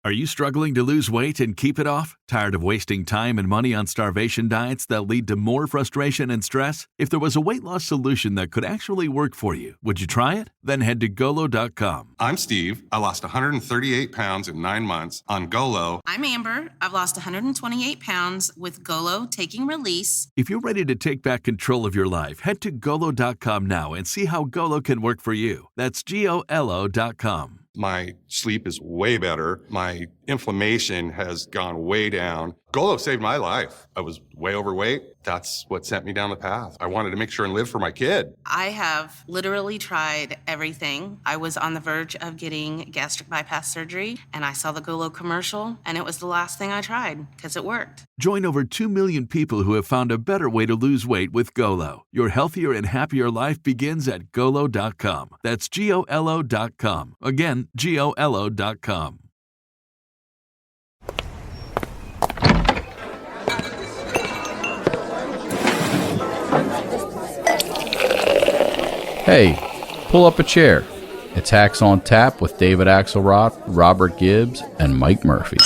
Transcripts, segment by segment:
Are you struggling to lose weight and keep it off? Tired of wasting time and money on starvation diets that lead to more frustration and stress? If there was a weight loss solution that could actually work for you, would you try it? Then head to Golo.com. I'm Steve. I lost 138 pounds in 9 months on Golo. I'm Amber. I've lost 128 pounds with Golo Taking Release. If you're ready to take back control of your life, head to Golo.com now and see how Golo can work for you. That's GOLO.com. My sleep is way better. My inflammation has gone way down. Golo saved my life. I was way overweight. That's what sent me down the path. I wanted to make sure and live for my kid. I have literally tried everything. I was on the verge of getting gastric bypass surgery, and I saw the Golo commercial, and it was the last thing I tried because it worked. Join over 2 million people who have found a better way to lose weight with Golo. Your healthier and happier life begins at Golo.com. That's GOLO.com. Again, GOLO.com. Hey, pull up a chair. It's Axe on Tap with David Axelrod, Robert Gibbs, and Mike Murphy.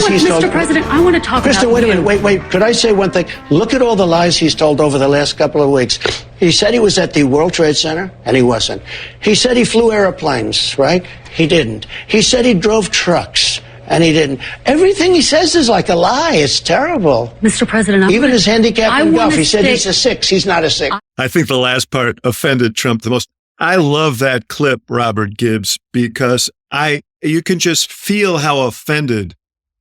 Mr. President, I want to talk Kristen, about wait a minute. Wait. Could I say one thing? Look at all the lies he's told over the last couple of weeks. He said he was at the World Trade Center, and he wasn't. He said he flew airplanes, right? He didn't. He said he drove trucks, and he didn't. Everything he says is like a lie. It's terrible. Mr. President, even his handicap in golf, he said he's a 6. He's not a 6. I think the last part offended Trump the most. I love that clip, Robert Gibbs, because you can just feel how offended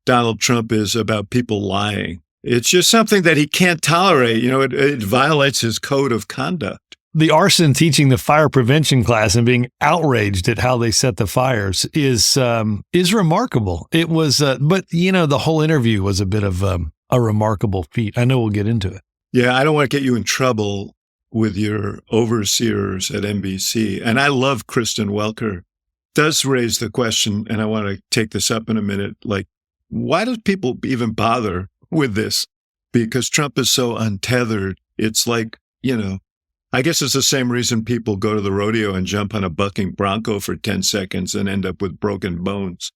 Donald Trump is about people lying. It's just something that he can't tolerate. You know, it violates his code of conduct. The arson teaching the fire prevention class and being outraged at how they set the fires is remarkable. It was, but you know, the whole interview was a bit of a remarkable feat. I know we'll get into it. Yeah, I don't want to get you in trouble with your overseers at NBC. And I love Kristen Welker. Does raise the question, and I want to take this up in a minute, like, why do people even bother with this? Because Trump is so untethered. It's like, you know, I guess it's the same reason people go to the rodeo and jump on a bucking bronco for 10 seconds and end up with broken bones.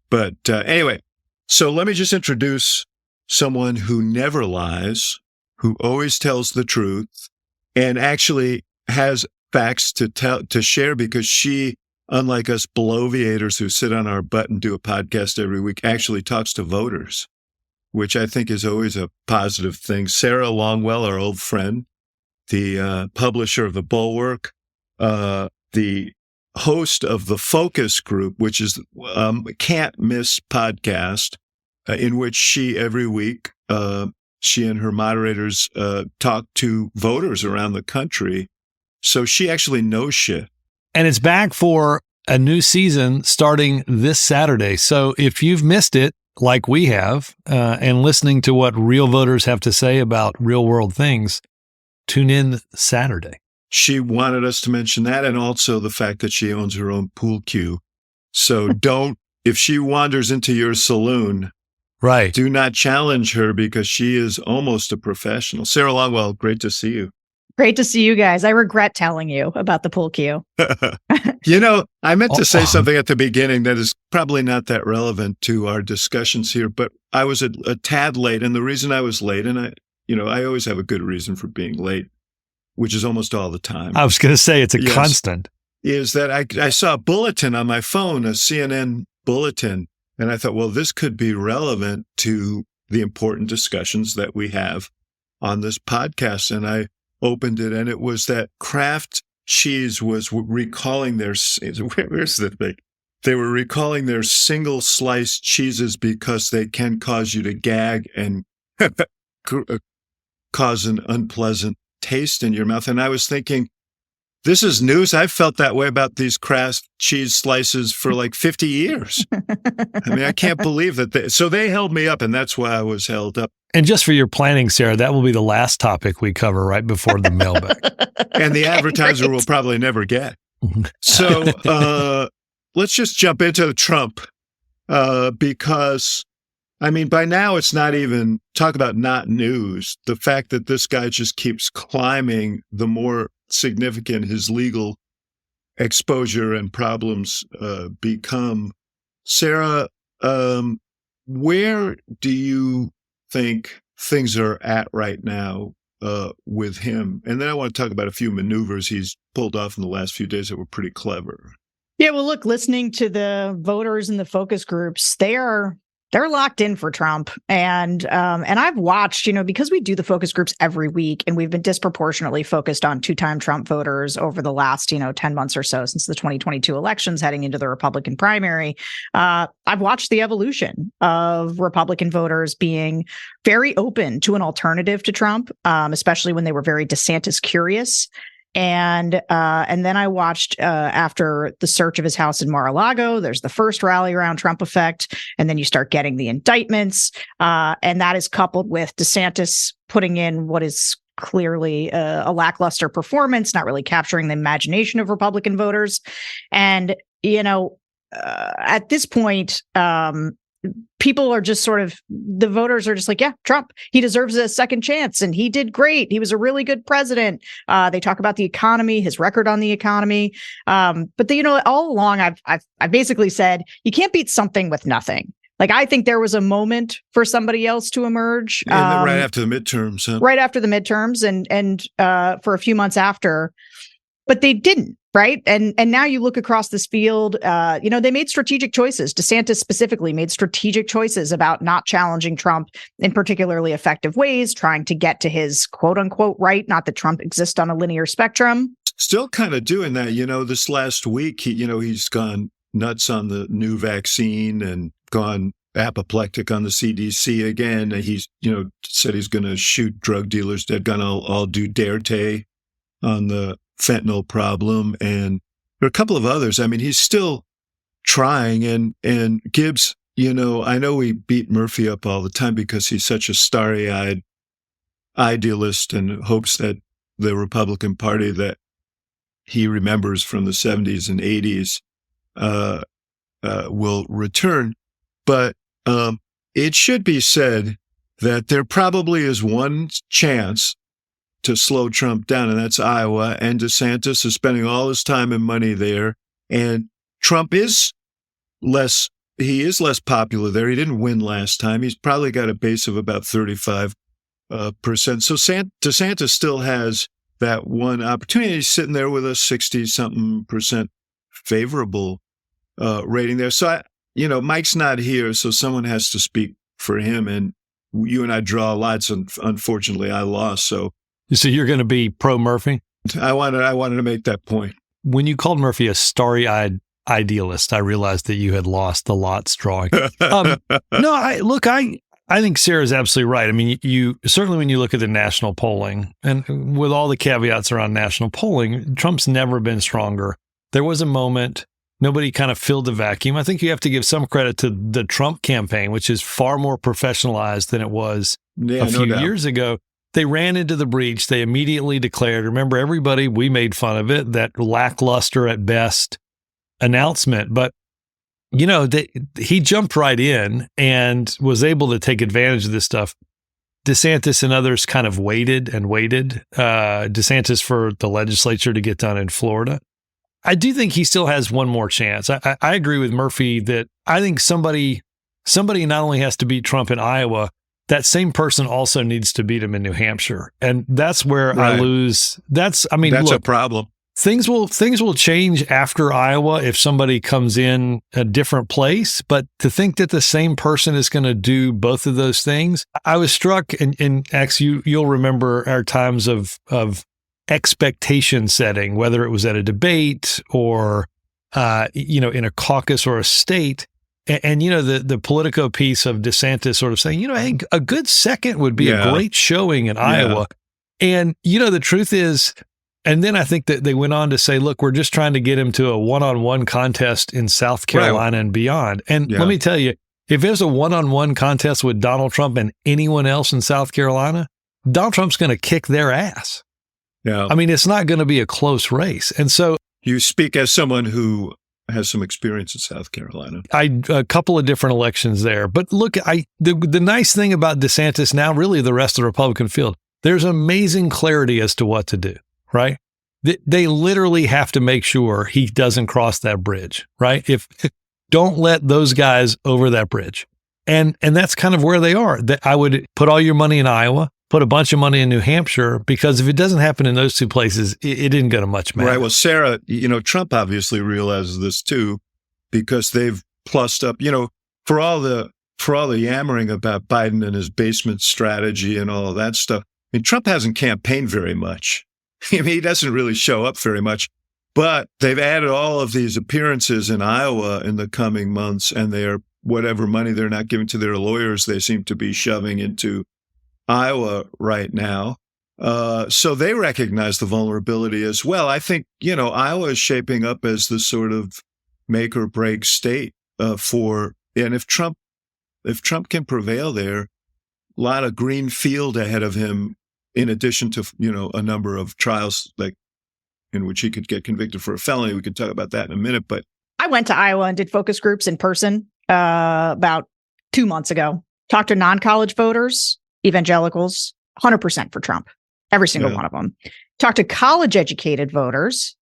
But anyway, so let me just introduce someone who never lies, who always tells the truth, and actually has facts to share, because she, unlike us bloviators who sit on our butt and do a podcast every week, actually talks to voters, which I think is always a positive thing. Sarah Longwell, our old friend, the publisher of the Bulwark, the host of the Focus Group, which is can't miss podcast, in which she every week, she and her moderators talk to voters around the country. So she actually knows shit. And it's back for a new season starting this Saturday. So if you've missed it, like we have, and listening to what real voters have to say about real world things, tune in Saturday. She wanted us to mention that, and also the fact that she owns her own pool cue. So if she wanders into your saloon, right, do not challenge her, because she is almost a professional. Sarah Longwell, great to see you. Great to see you guys. I regret telling you about the pool cue. You know, I meant to say something at the beginning that is probably not that relevant to our discussions here, but I was a tad late. And the reason I was late, and I always have a good reason for being late, which is almost all the time. I was going to say it's a constant. Is that I saw a bulletin on my phone, a CNN bulletin, and I thought, well, this could be relevant to the important discussions that we have on this podcast. And I opened it, and it was that Kraft Cheese was recalling where's the thing? They were recalling their single slice cheeses because they can cause you to gag and cause an unpleasant taste in your mouth. And I was thinking, this is news. I've felt that way about these Kraft cheese slices for like 50 years. I mean, I can't believe that. So they held me up, and that's why I was held up. And just for your planning, Sarah, that will be the last topic we cover right before the mailbag. And the advertiser will probably never get. So let's just jump into Trump, because, I mean, by now it's not even, talk about not news. The fact that this guy just keeps climbing, the more significant his legal exposure and problems become. Sarah, where do you think things are at right now with him? And then I want to talk about a few maneuvers he's pulled off in the last few days that were pretty clever. Yeah, well, look, listening to the voters and the focus groups, they're locked in for Trump. And I've watched, because we do the focus groups every week, and we've been disproportionately focused on two-time Trump voters over the last, 10 months or so since the 2022 elections heading into the Republican primary. I've watched the evolution of Republican voters being very open to an alternative to Trump, especially when they were very DeSantis curious. And then I watched after the search of his house in Mar-a-Lago, there's the first rally around Trump effect, and then you start getting the indictments. And that is coupled with DeSantis putting in what is clearly a lackluster performance, not really capturing the imagination of Republican voters. And, at this point, people are just the voters are just like, yeah, Trump, he deserves a second chance and he did great. He was a really good president. They talk about the economy, his record on the economy. But all along, I've basically said you can't beat something with nothing. Like, I think there was a moment for somebody else to emerge. Right after the midterms. Huh? Right after the midterms and for a few months after, but they didn't. Right. And now you look across this field, they made strategic choices. DeSantis specifically made strategic choices about not challenging Trump in particularly effective ways, trying to get to his quote unquote right. Not that Trump exists on a linear spectrum. Still kind of doing that. This last week, he's gone nuts on the new vaccine and gone apoplectic on the CDC again. He's, said he's going to shoot drug dealers dead, going to all do Duterte on the fentanyl problem, and there are a couple of others. I mean, he's still trying, and Gibbs, I know we beat Murphy up all the time because he's such a starry-eyed idealist and hopes that the Republican Party that he remembers from the 70s and 80s will return. But it should be said that there probably is one chance to slow Trump down, and that's Iowa. And DeSantis is spending all his time and money there. And Trump is less popular there. He didn't win last time. He's probably got a base of about 35%. So DeSantis still has that one opportunity. He's sitting there with a 60-something% favorable rating there. So, Mike's not here, so someone has to speak for him. And you and I draw lots, and unfortunately I lost, so you're going to be pro Murphy? I wanted to make that point. When you called Murphy a starry-eyed idealist, I realized that you had lost the lots drawing. I think Sarah's absolutely right. I mean, you certainly when you look at the national polling, and with all the caveats around national polling, Trump's never been stronger. There was a moment, nobody kind of filled the vacuum. I think you have to give some credit to the Trump campaign, which is far more professionalized than it was a few years ago. They ran into the breach. They immediately declared, remember, everybody, we made fun of it, that lackluster at best announcement. But, he jumped right in and was able to take advantage of this stuff. DeSantis and others kind of waited. DeSantis for the legislature to get done in Florida. I do think he still has one more chance. I agree with Murphy that I think somebody not only has to beat Trump in Iowa, that same person also needs to beat him in New Hampshire. And that's where I lose. That's a problem. Things will change after Iowa if somebody comes in a different place. But to think that the same person is going to do both of those things, I was struck. And Axe, you'll remember our times of expectation setting, whether it was at a debate or in a caucus or a state. And the Politico piece of DeSantis sort of saying, hey, a good second would be a great showing in Iowa. And, the truth is, and then I think that they went on to say, look, we're just trying to get him to a one-on-one contest in South Carolina and beyond. And let me tell you, if there's a one-on-one contest with Donald Trump and anyone else in South Carolina, Donald Trump's going to kick their ass. Yeah. I mean, it's not going to be a close race. And so you speak as someone who has some experience in South Carolina. A couple of different elections there. But look, the nice thing about DeSantis now, really the rest of the Republican field, there's amazing clarity as to what to do, right? They literally have to make sure he doesn't cross that bridge, right? Don't let those guys over that bridge. And that's kind of where they are. I would put all your money in Iowa, put a bunch of money in New Hampshire, because if it doesn't happen in those two places, it didn't go to much matter. Right. Well, Sarah, Trump obviously realizes this too, because they've plussed up, for all the yammering about Biden and his basement strategy and all of that stuff. I mean, Trump hasn't campaigned very much. I mean, he doesn't really show up very much, but they've added all of these appearances in Iowa in the coming months, and whatever money they're not giving to their lawyers, they seem to be shoving into Iowa right now. So they recognize the vulnerability as well. I think, Iowa is shaping up as the sort of make or break state and if Trump can prevail there, a lot of green field ahead of him, in addition to, a number of trials in which he could get convicted for a felony. We can talk about that in a minute. But I went to Iowa and did focus groups in person about 2 months ago. Talked to non-college voters, evangelicals, 100% for Trump, every single one of them. Talked to college-educated voters,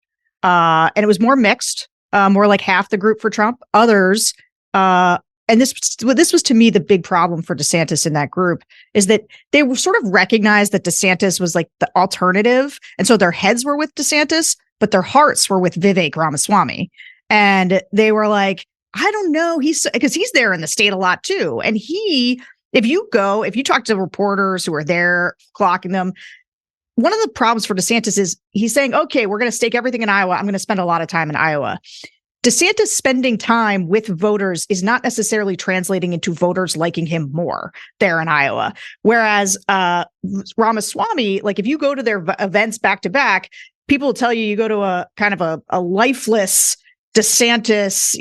and it was more mixed, more like half the group for Trump. Others, and this was to me the big problem for DeSantis in that group, is that they were sort of recognized that DeSantis was like the alternative. And so their heads were with DeSantis, but their hearts were with Vivek Ramaswamy. And they were like, I don't know, because he's there in the state a lot too. And if you talk to reporters who are there clocking them, one of the problems for DeSantis is he's saying, okay, we're going to stake everything in Iowa. I'm going to spend a lot of time in Iowa. DeSantis spending time with voters is not necessarily translating into voters liking him more there in Iowa. Whereas Ramaswamy, like if you go to their events back to back, people will tell you go to a kind of a lifeless DeSantis,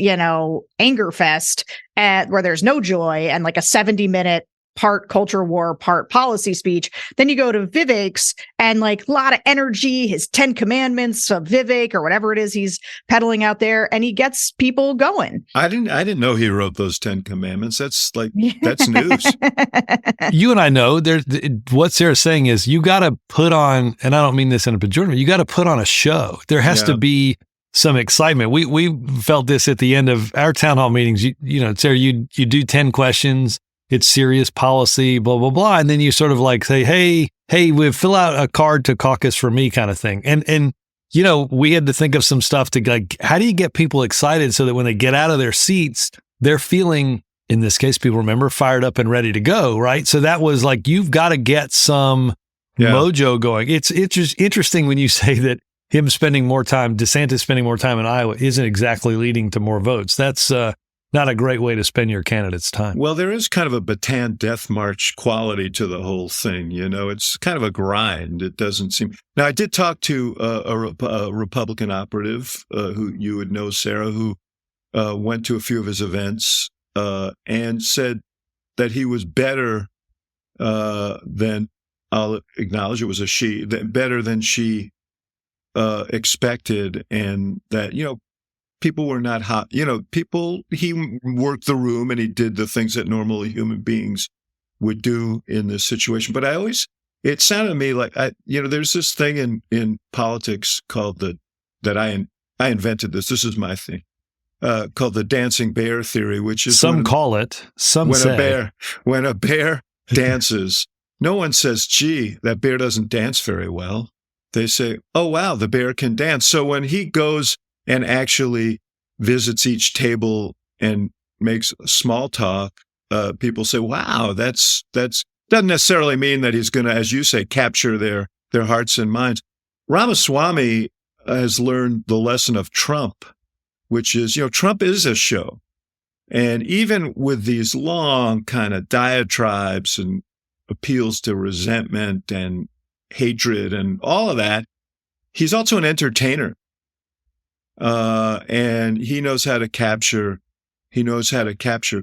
anger fest where there's no joy and like a 70-minute part culture war, part policy speech. Then you go to Vivek's and like a lot of energy, his 10 commandments of Vivek or whatever it is he's peddling out there, and he gets people going. I didn't know he wrote those 10 commandments. That's news. You and I know what Sarah's saying is you got to put on, and I don't mean this in a pejorative, you got to put on a show. There has to be some excitement. We felt this at the end of our town hall meetings. Sarah, you do 10 questions. It's serious policy, blah, blah, blah. And then you sort of like say, hey, we fill out a card to caucus for me kind of thing. And we had to think of some stuff to like, how do you get people excited so that when they get out of their seats, they're feeling, in this case, people remember, fired up and ready to go, right? So that was like, you've got to get some mojo going. It's just interesting when you say that DeSantis spending more time in Iowa isn't exactly leading to more votes. That's not a great way to spend your candidate's time. Well, there is kind of a Bataan Death March quality to the whole thing. It's kind of a grind. It doesn't seem. Now, I did talk to a Republican operative who you would know, Sarah, who went to a few of his events and said that he was better than, I'll acknowledge it was a she, better than she expected, and that, people were not hot. He worked the room and he did the things that normally human beings would do in this situation. But it sounded to me like, there's this thing in politics called I invented this. This is my thing, called the dancing bear theory, which is some call it, some say. When a bear dances, no one says, gee, that bear doesn't dance very well. They say, oh, wow, the bear can dance. So when he goes and actually visits each table and makes small talk, people say, wow, that's doesn't necessarily mean that he's going to, as you say, capture their hearts and minds. Ramaswamy has learned the lesson of Trump, which is, Trump is a show. And even with these long kind of diatribes and appeals to resentment and hatred and all of that, he's also an entertainer. And he knows how to capture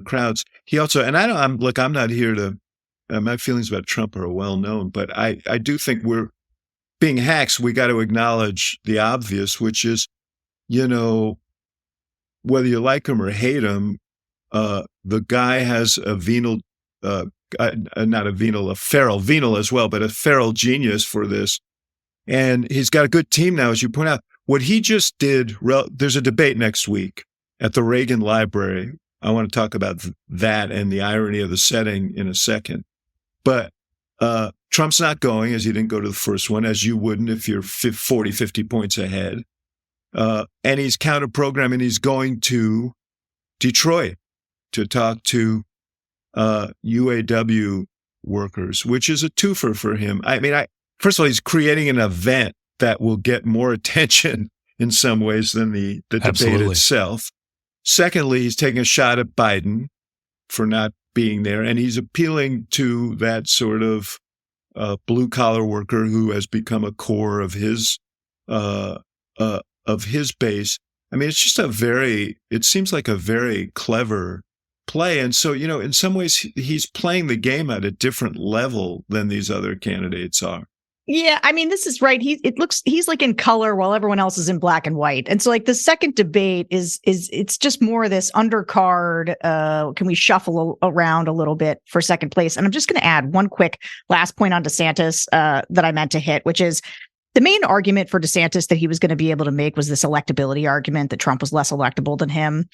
crowds. He also, and I'm not here to, my feelings about Trump are well known, but I do think we're being hacks. We got to acknowledge the obvious, which is, whether you like him or hate him, the guy has a venal as well, but a feral genius for this. And he's got a good team now, as you point out. What he just did, there's a debate next week at the Reagan Library. I want to talk about that and the irony of the setting in a second. But Trump's not going, as he didn't go to the first one, as you wouldn't if you're 40, 50 points ahead. And he's counter-programming. He's going to Detroit to talk to UAW workers, which is a twofer for him. I mean, first of all, he's creating an event that will get more attention in some ways than the debate itself. Secondly, he's taking a shot at Biden for not being there, and he's appealing to that sort of blue-collar worker who has become a core of his base. I mean, it's just it seems like a very clever play. And so, in some ways, he's playing the game at a different level than these other candidates are. Yeah, I mean, this is right. He's like in color while everyone else is in black and white. And so like the second debate it's just more of this undercard. Can we shuffle around a little bit for second place? And I'm just going to add one quick last point on DeSantis that I meant to hit, which is the main argument for DeSantis that he was going to be able to make was this electability argument that Trump was less electable than him.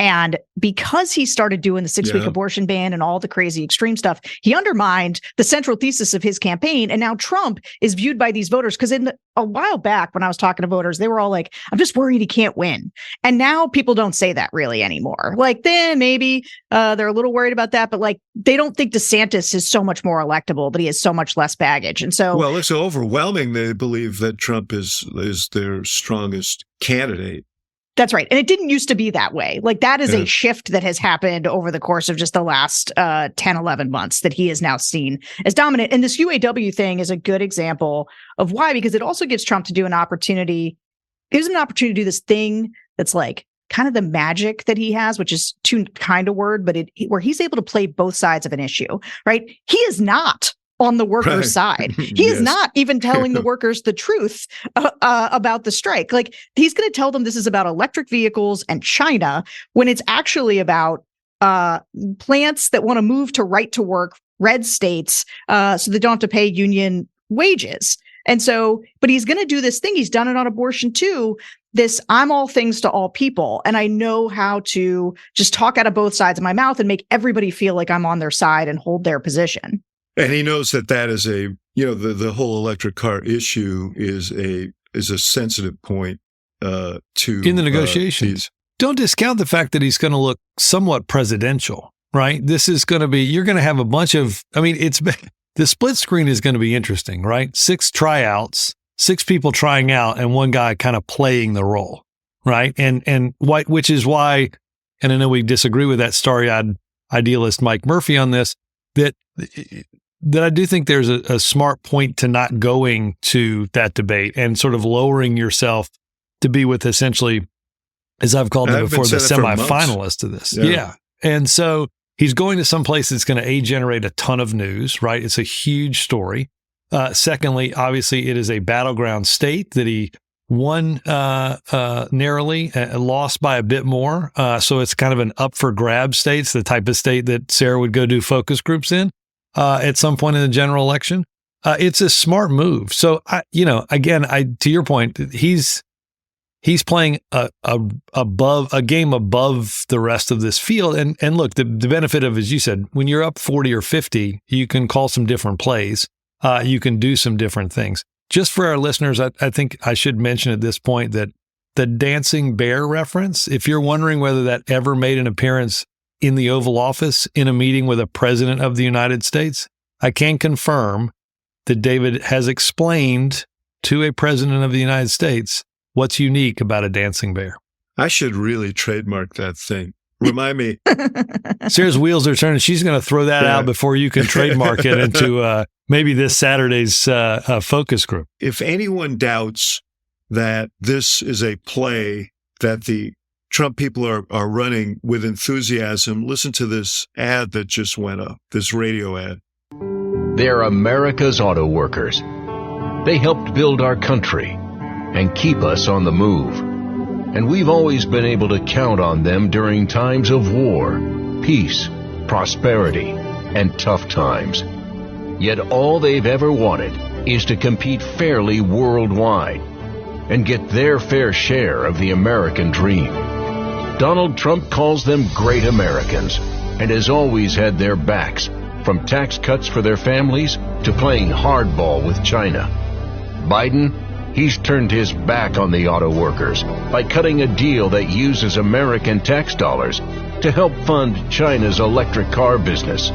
And because he started doing the 6-week abortion ban and all the crazy extreme stuff, he undermined the central thesis of his campaign. And now Trump is viewed by these voters, because a while back when I was talking to voters, they were all like, I'm just worried he can't win. And now people don't say that really anymore. Like then maybe they're a little worried about that, but like they don't think DeSantis is so much more electable, but he has so much less baggage. And so, well, it's overwhelming. They believe that Trump is their strongest candidate. That's right. And it didn't used to be that way. Like that is a shift that has happened over the course of just the last 10, 11 months that he is now seen as dominant. And this UAW thing is a good example of why, because it also gives Trump to do an opportunity. Gives him an opportunity to do this thing that's like kind of the magic that he has, which is too kind a word, but where he's able to play both sides of an issue, right? He is not on the workers' side. He is not even telling the workers the truth about the strike. Like he's going to tell them this is about electric vehicles and China when it's actually about plants that want to move to right to work red states so they don't have to pay union wages. And so, but he's going to do this thing. He's done it on abortion too. This I'm all things to all people. And I know how to just talk out of both sides of my mouth and make everybody feel like I'm on their side and hold their position. And he knows that is the whole electric car issue is a sensitive point to in the negotiations. Don't discount the fact that he's going to look somewhat presidential, right? This is going to be, you're going to have a bunch of, I mean, the split screen is going to be interesting, right? 6 tryouts, 6 people trying out, and one guy kind of playing the role, right? And which is why, and I know we disagree with that starry-eyed idealist Mike Murphy on this, that I do think there's a smart point to not going to that debate and sort of lowering yourself to be with essentially, as I've called it before, the semifinalist of this. Yeah. And so he's going to some place that's going to generate a ton of news, right? It's a huge story. Secondly, obviously it is a battleground state that he won narrowly, lost by a bit more. So it's kind of an up for grab state. It's the type of state that Sarah would go do focus groups in. At some point in the general election, it's a smart move. So, again, to your point, he's playing a game above the rest of this field. And look, the benefit of, as you said, when you're up 40 or 50, you can call some different plays. You can do some different things. Just for our listeners, I think I should mention at this point that the dancing bear reference, if you're wondering whether that ever made an appearance in the Oval Office in a meeting with a president of the United States, I can confirm that David has explained to a president of the United States what's unique about a dancing bear. I should really trademark that thing. Remind me. Sarah's wheels are turning. She's going to throw that out before you can trademark it into maybe this Saturday's focus group. If anyone doubts that this is a play that the Trump people are running with enthusiasm, listen to this ad that just went up, this radio ad. They're America's auto workers. They helped build our country and keep us on the move. And we've always been able to count on them during times of war, peace, prosperity, and tough times. Yet all they've ever wanted is to compete fairly worldwide and get their fair share of the American dream. Donald Trump calls them great Americans and has always had their backs, from tax cuts for their families to playing hardball with China. Biden, he's turned his back on the auto workers by cutting a deal that uses American tax dollars to help fund China's electric car business.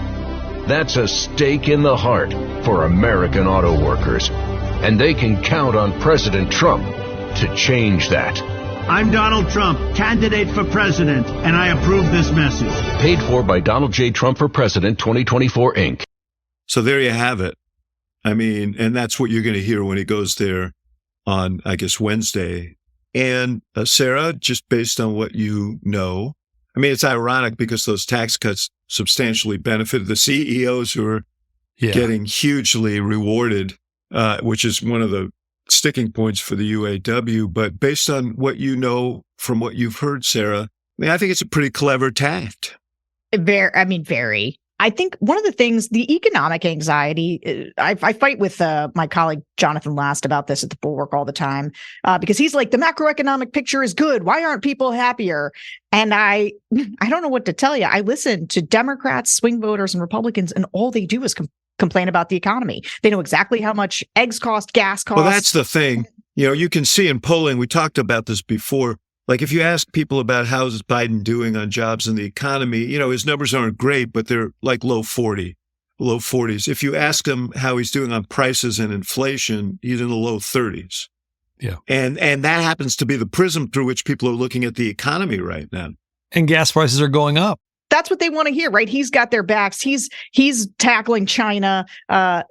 That's a stake in the heart for American auto workers, and they can count on President Trump to change that. I'm Donald Trump, candidate for president, and I approve this message. Paid for by Donald J. Trump for President 2024, Inc. So there you have it. I mean, and that's what you're going to hear when he goes there on, I guess, Wednesday. And Sarah, just based on what you know, I mean, it's ironic because those tax cuts substantially benefited the CEOs who are getting hugely rewarded, which is one of the sticking points for the UAW. But based on what you know from what you've heard, Sarah, I mean, I think it's a pretty clever tact. Very. I think one of the things, the economic anxiety, I fight with my colleague Jonathan Last about this at the Bulwark all the time, because he's like, the macroeconomic picture is good. Why aren't people happier? And I don't know what to tell you. I listen to Democrats, swing voters, and Republicans, and all they do is complain about the economy. They know exactly how much eggs cost, gas costs. Well, that's the thing. You know, you can see in polling, we talked about this before. Like, if you ask people about how's Biden doing on jobs and the economy, you know, his numbers aren't great, but they're like low 40s. If you ask him how he's doing on prices and inflation, he's in the low 30s. Yeah. And that happens to be the prism through which people are looking at the economy right now. And gas prices are going up. That's what they want to hear, right? He's got their backs. He's tackling China,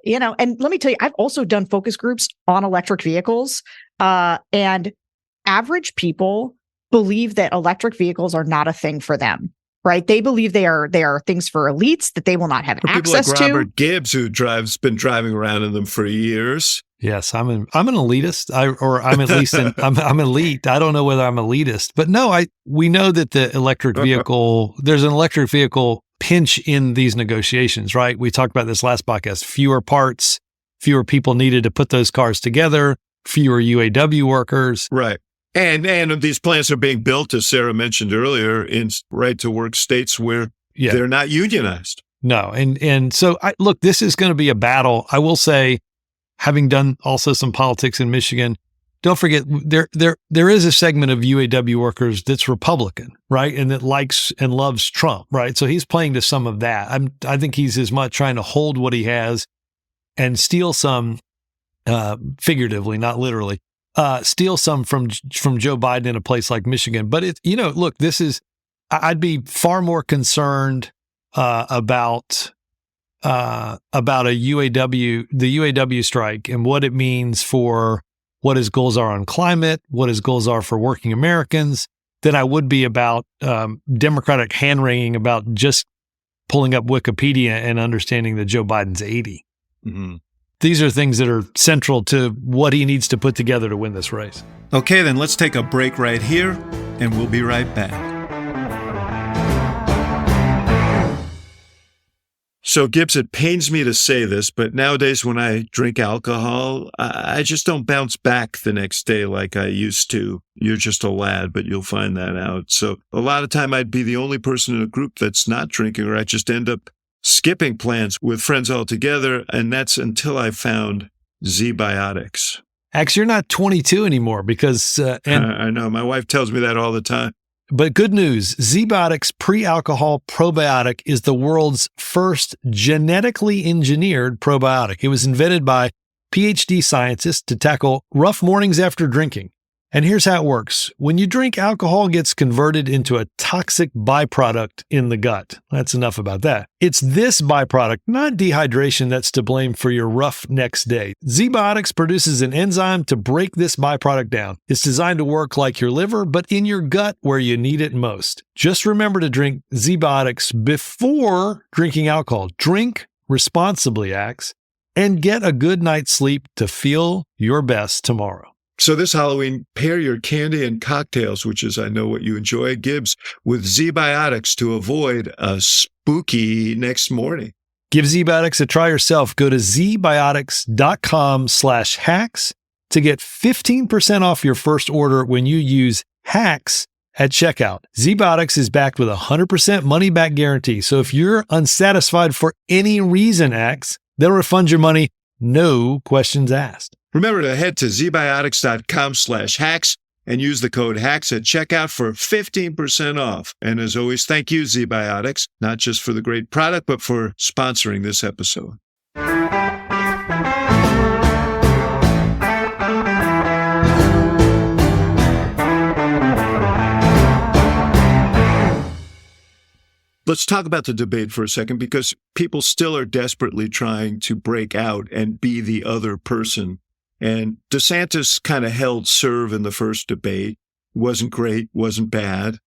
you know, and let me tell you, I've also done focus groups on electric vehicles, and average people believe that electric vehicles are not a thing for them, right? They believe they are things for elites that they will not have access to. People like Robert Gibbs, who been driving around in them for years. Yes, I'm an elitist, I'm elite. I don't know whether I'm elitist, but no, we know that the electric vehicle, there's an electric vehicle pinch in these negotiations, right? We talked about this last podcast. Fewer parts, fewer people needed to put those cars together, fewer UAW workers, right? And these plants are being built, as Sarah mentioned earlier, in right-to-work states where they're not unionized. No, and so look, this is going to be a battle. I will say, having done also some politics in Michigan, don't forget there is a segment of UAW workers that's Republican, right, and that likes and loves Trump, right. So he's playing to some of that. I think he's as much trying to hold what he has and steal some, figuratively, not literally. Steal some from Joe Biden in a place like Michigan. But look, I'd be far more concerned about the UAW strike and what it means for what his goals are on climate, what his goals are for working Americans, than I would be about Democratic hand-wringing about just pulling up Wikipedia and understanding that Joe Biden's 80. Mm-hmm. These are things that are central to what he needs to put together to win this race. Okay, then let's take a break right here, and we'll be right back. So, Gibbs, it pains me to say this, but nowadays when I drink alcohol, I just don't bounce back the next day like I used to. You're just a lad, but you'll find that out. So a lot of time I'd be the only person in a group that's not drinking, or I just end up skipping plans with friends altogether, and that's until I found Z-Biotics. Axe, you're not 22 anymore because... I know. My wife tells me that all the time. But good news, Z-Biotics pre-alcohol probiotic is the world's first genetically engineered probiotic. It was invented by PhD scientists to tackle rough mornings after drinking. And here's how it works. When you drink, alcohol gets converted into a toxic byproduct in the gut. That's enough about that. It's this byproduct, not dehydration, that's to blame for your rough next day. Z-Biotics produces an enzyme to break this byproduct down. It's designed to work like your liver, but in your gut where you need it most. Just remember to drink Z-Biotics before drinking alcohol. Drink responsibly, Axe, and get a good night's sleep to feel your best tomorrow. So this Halloween, pair your candy and cocktails, which is, I know what you enjoy, Gibbs, with Z-Biotics to avoid a spooky next morning. Give ZBiotics a try yourself. Go to zbiotics.com/hacks to get 15% off your first order when you use HACKS at checkout. ZBiotics is backed with a 100% money-back guarantee. So if you're unsatisfied for any reason, Axe, they'll refund your money, no questions asked. Remember to head to zbiotics.com/hacks and use the code HACKS at checkout for 15% off. And as always, thank you, ZBiotics, not just for the great product, but for sponsoring this episode. Let's talk about the debate for a second, because people still are desperately trying to break out and be the other person. And DeSantis kind of held serve in the first debate. Wasn't great, wasn't bad.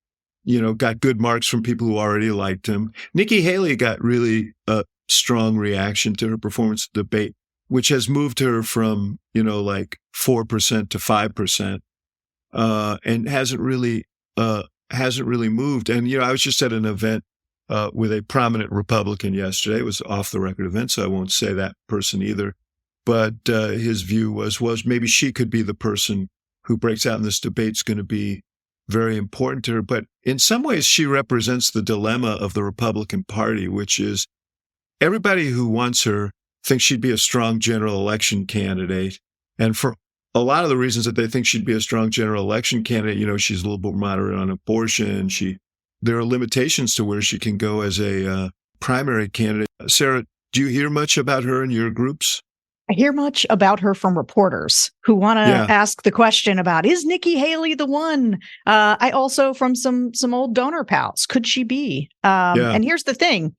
Got good marks from people who already liked him. Nikki Haley got really a strong reaction to her performance in the debate, which has moved her from, 4% to 5%, and hasn't really moved. And, I was just at an event with a prominent Republican yesterday. It was an off-the-record event, so I won't say that person either. But his view was maybe she could be the person who breaks out in this debate. Is going to be very important to her. But in some ways, she represents the dilemma of the Republican Party, which is everybody who wants her thinks she'd be a strong general election candidate. And for a lot of the reasons that they think she'd be a strong general election candidate, she's a little bit moderate on abortion. There are limitations to where she can go as a primary candidate. Sarah, do you hear much about her in your groups? I hear much about her from reporters who want to ask the question about, is Nikki Haley the one? I also from some old donor pals, could she be? And here's the thing.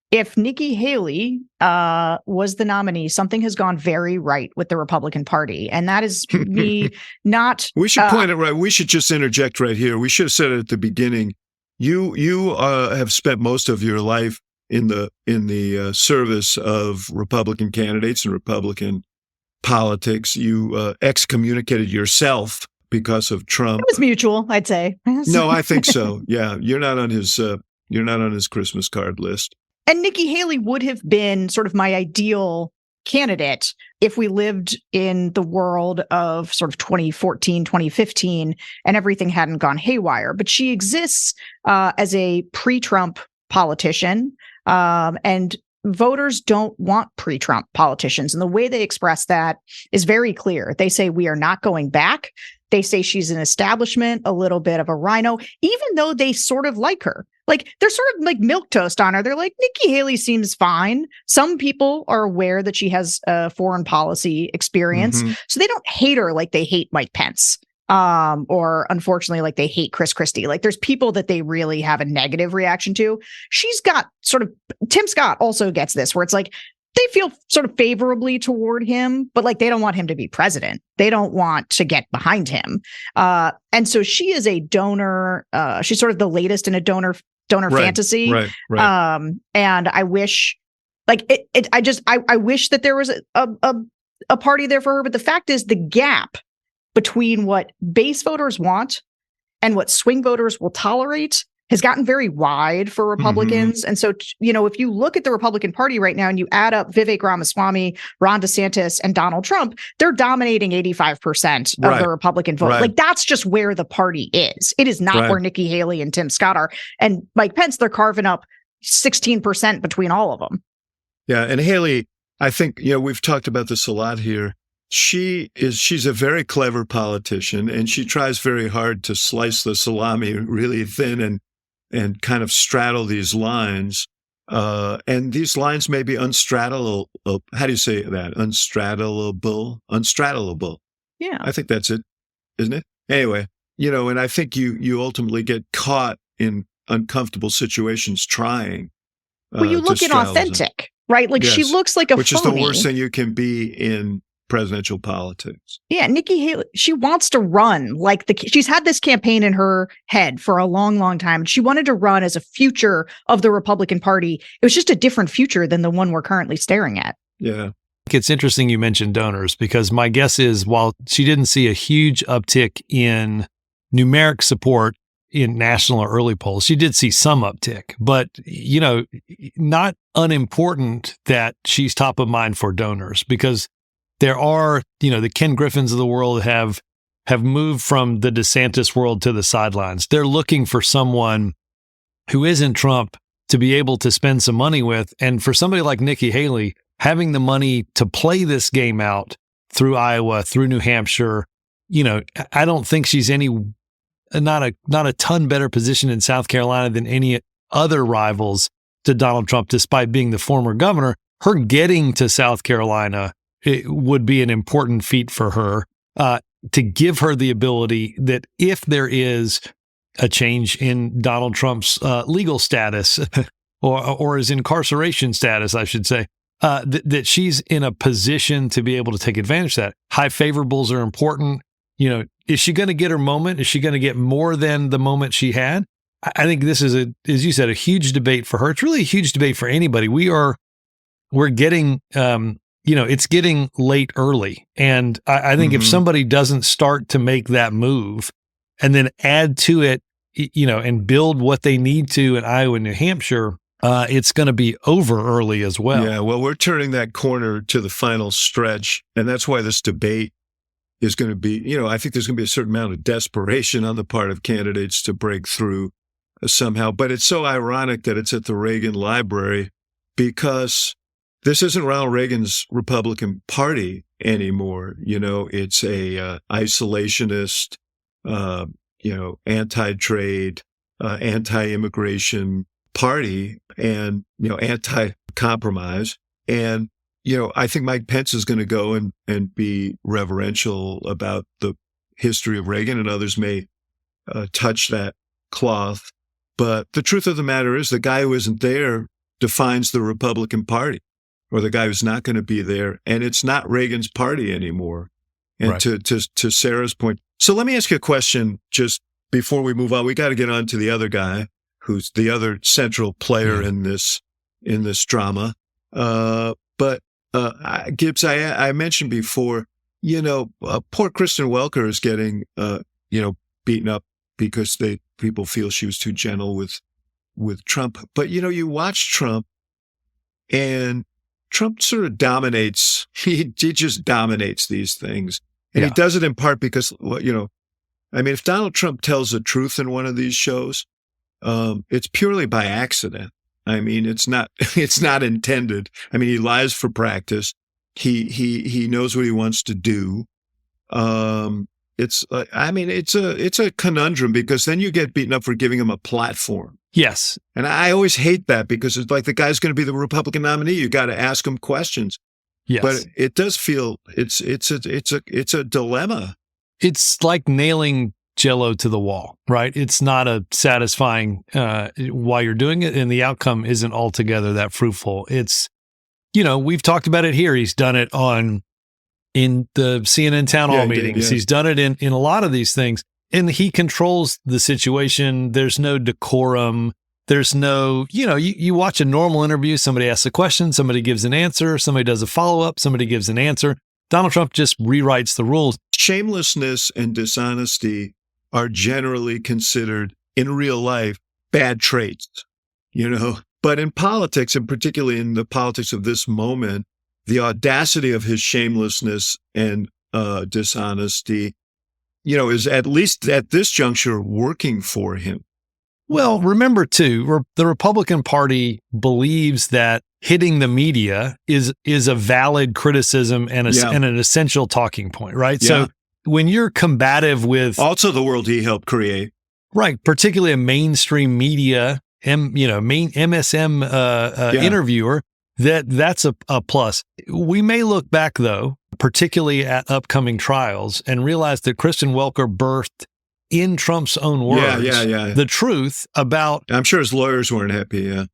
If Nikki Haley was the nominee, something has gone very right with the Republican Party. And that is me not... We should point it right. We should just interject right here. We should have said it at the beginning. You have spent most of your life in the service of Republican candidates and Republican politics. You excommunicated yourself because of Trump. It was mutual, I'd say. No, I think so. Yeah, you're not on his Christmas card list. And Nikki Haley would have been sort of my ideal candidate if we lived in the world of sort of 2014, 2015, and everything hadn't gone haywire. But she exists as a pre-Trump politician, and voters don't want pre-Trump politicians. And the way they express that is very clear. They say, we are not going back. They say she's an establishment, a little bit of a rhino, even though they sort of like her. Like, they're sort of like milquetoast on her. They're like, Nikki Haley seems fine. Some people are aware that she has foreign policy experience. Mm-hmm. So they don't hate her like they hate Mike Pence. Or unfortunately, like they hate Chris Christie. Like, there's people that they really have a negative reaction to. She's got sort of, Tim Scott also gets this, where it's like, they feel sort of favorably toward him, but like they don't want him to be president. They don't want to get behind him. And so she is a donor. She's sort of the latest in a donor fantasy. Right. And I wish, like I wish that there was a party there for her. But the fact is, the gap between what base voters want and what swing voters will tolerate has gotten very wide for Republicans. Mm-hmm. And so, if you look at the Republican Party right now and you add up Vivek Ramaswamy, Ron DeSantis, and Donald Trump, they're dominating 85% of the Republican vote. Right. Like, that's just where the party is. It is not where Nikki Haley and Tim Scott are. And Mike Pence, they're carving up 16% between all of them. Yeah. And Haley, I think, we've talked about this a lot here. She's a very clever politician, and she tries very hard to slice the salami really thin and kind of straddle these lines. And these lines may be unstraddleable. How do you say that? Unstraddleable. Yeah. I think that's it, isn't it? Anyway, and I think you ultimately get caught in uncomfortable situations trying. Well, you look inauthentic, right? Like, yes. She looks like a which phony. Is the worst thing you can be in presidential politics. Yeah, Nikki Haley, she wants to run like she's had this campaign in her head for a long, long time. She wanted to run as a future of the Republican Party. It was just a different future than the one we're currently staring at. Yeah. It's interesting you mentioned donors, because my guess is, while she didn't see a huge uptick in numeric support in national or early polls. She did see some uptick, but, not unimportant that she's top of mind for donors, because there are, the Ken Griffins of the world have moved from the DeSantis world to the sidelines. They're looking for someone who isn't Trump to be able to spend some money with. And for somebody like Nikki Haley, having the money to play this game out through Iowa, through New Hampshire, I don't think she's not a ton better position in South Carolina than any other rivals to Donald Trump, despite being the former governor. Her getting to South Carolina, it would be an important feat for her to give her the ability that if there is a change in Donald Trump's legal status or his incarceration status, I should say, that she's in a position to be able to take advantage of that. High favorables are important. Is she going to get her moment? Is she going to get more than the moment she had? I think this is, as you said, a huge debate for her. It's really a huge debate for anybody. We're getting, it's getting late early. And I think if somebody doesn't start to make that move and then add to it, and build what they need to in Iowa and New Hampshire, it's going to be over early as well. Yeah, well, we're turning that corner to the final stretch. And that's why this debate is going to be, I think there's going to be a certain amount of desperation on the part of candidates to break through somehow. But it's so ironic that it's at the Reagan Library, because this isn't Ronald Reagan's Republican Party anymore. It's a isolationist, anti-trade, anti-immigration party, and, anti-compromise. And, I think Mike Pence is going to go and be reverential about the history of Reagan, and others may touch that cloth. But the truth of the matter is the guy who isn't there defines the Republican Party, or the guy who's not going to be there. And it's not Reagan's party anymore. And right. to Sarah's point. So let me ask you a question just before we move on. We got to get on to the other guy who's the other central player in this drama. But Gibbs, I mentioned before, poor Kristen Welker is getting, beaten up because people feel she was too gentle with Trump. But, you watch Trump, and Trump sort of dominates. He just dominates these things. And he does it in part because, if Donald Trump tells the truth in one of these shows, it's purely by accident. It's not intended. He lies for practice. He knows what he wants to do. It's a conundrum, because then you get beaten up for giving him a platform. Yes. And I always hate that, because it's like the guy's going to be the Republican nominee. You got to ask him questions. Yes. But it does feel it's a dilemma. It's like nailing jello to the wall, right? It's not a satisfying while you're doing it, and the outcome isn't altogether that fruitful. It's, we've talked about it here. He's done it in the CNN town hall meetings. He's done it in a lot of these things, and he controls the situation. There's no decorum. There's no, you watch a normal interview, somebody asks a question, somebody gives an answer, somebody does a follow-up, somebody gives an answer. Donald Trump just rewrites the rules. Shamelessness and dishonesty are generally considered in real life bad traits, But in politics, and particularly in the politics of this moment, the audacity of his shamelessness and dishonesty, is at least at this juncture working for him. Well, remember, too, the Republican Party believes that hitting the media is a valid criticism and an essential talking point, right? Yeah. So when you're combative with... Also the world he helped create. Right, particularly a mainstream media, MSM interviewer, that's a plus. We may look back, though, particularly at upcoming trials, and realize that Kristen Welker birthed, in Trump's own words, the truth about... I'm sure his lawyers weren't happy,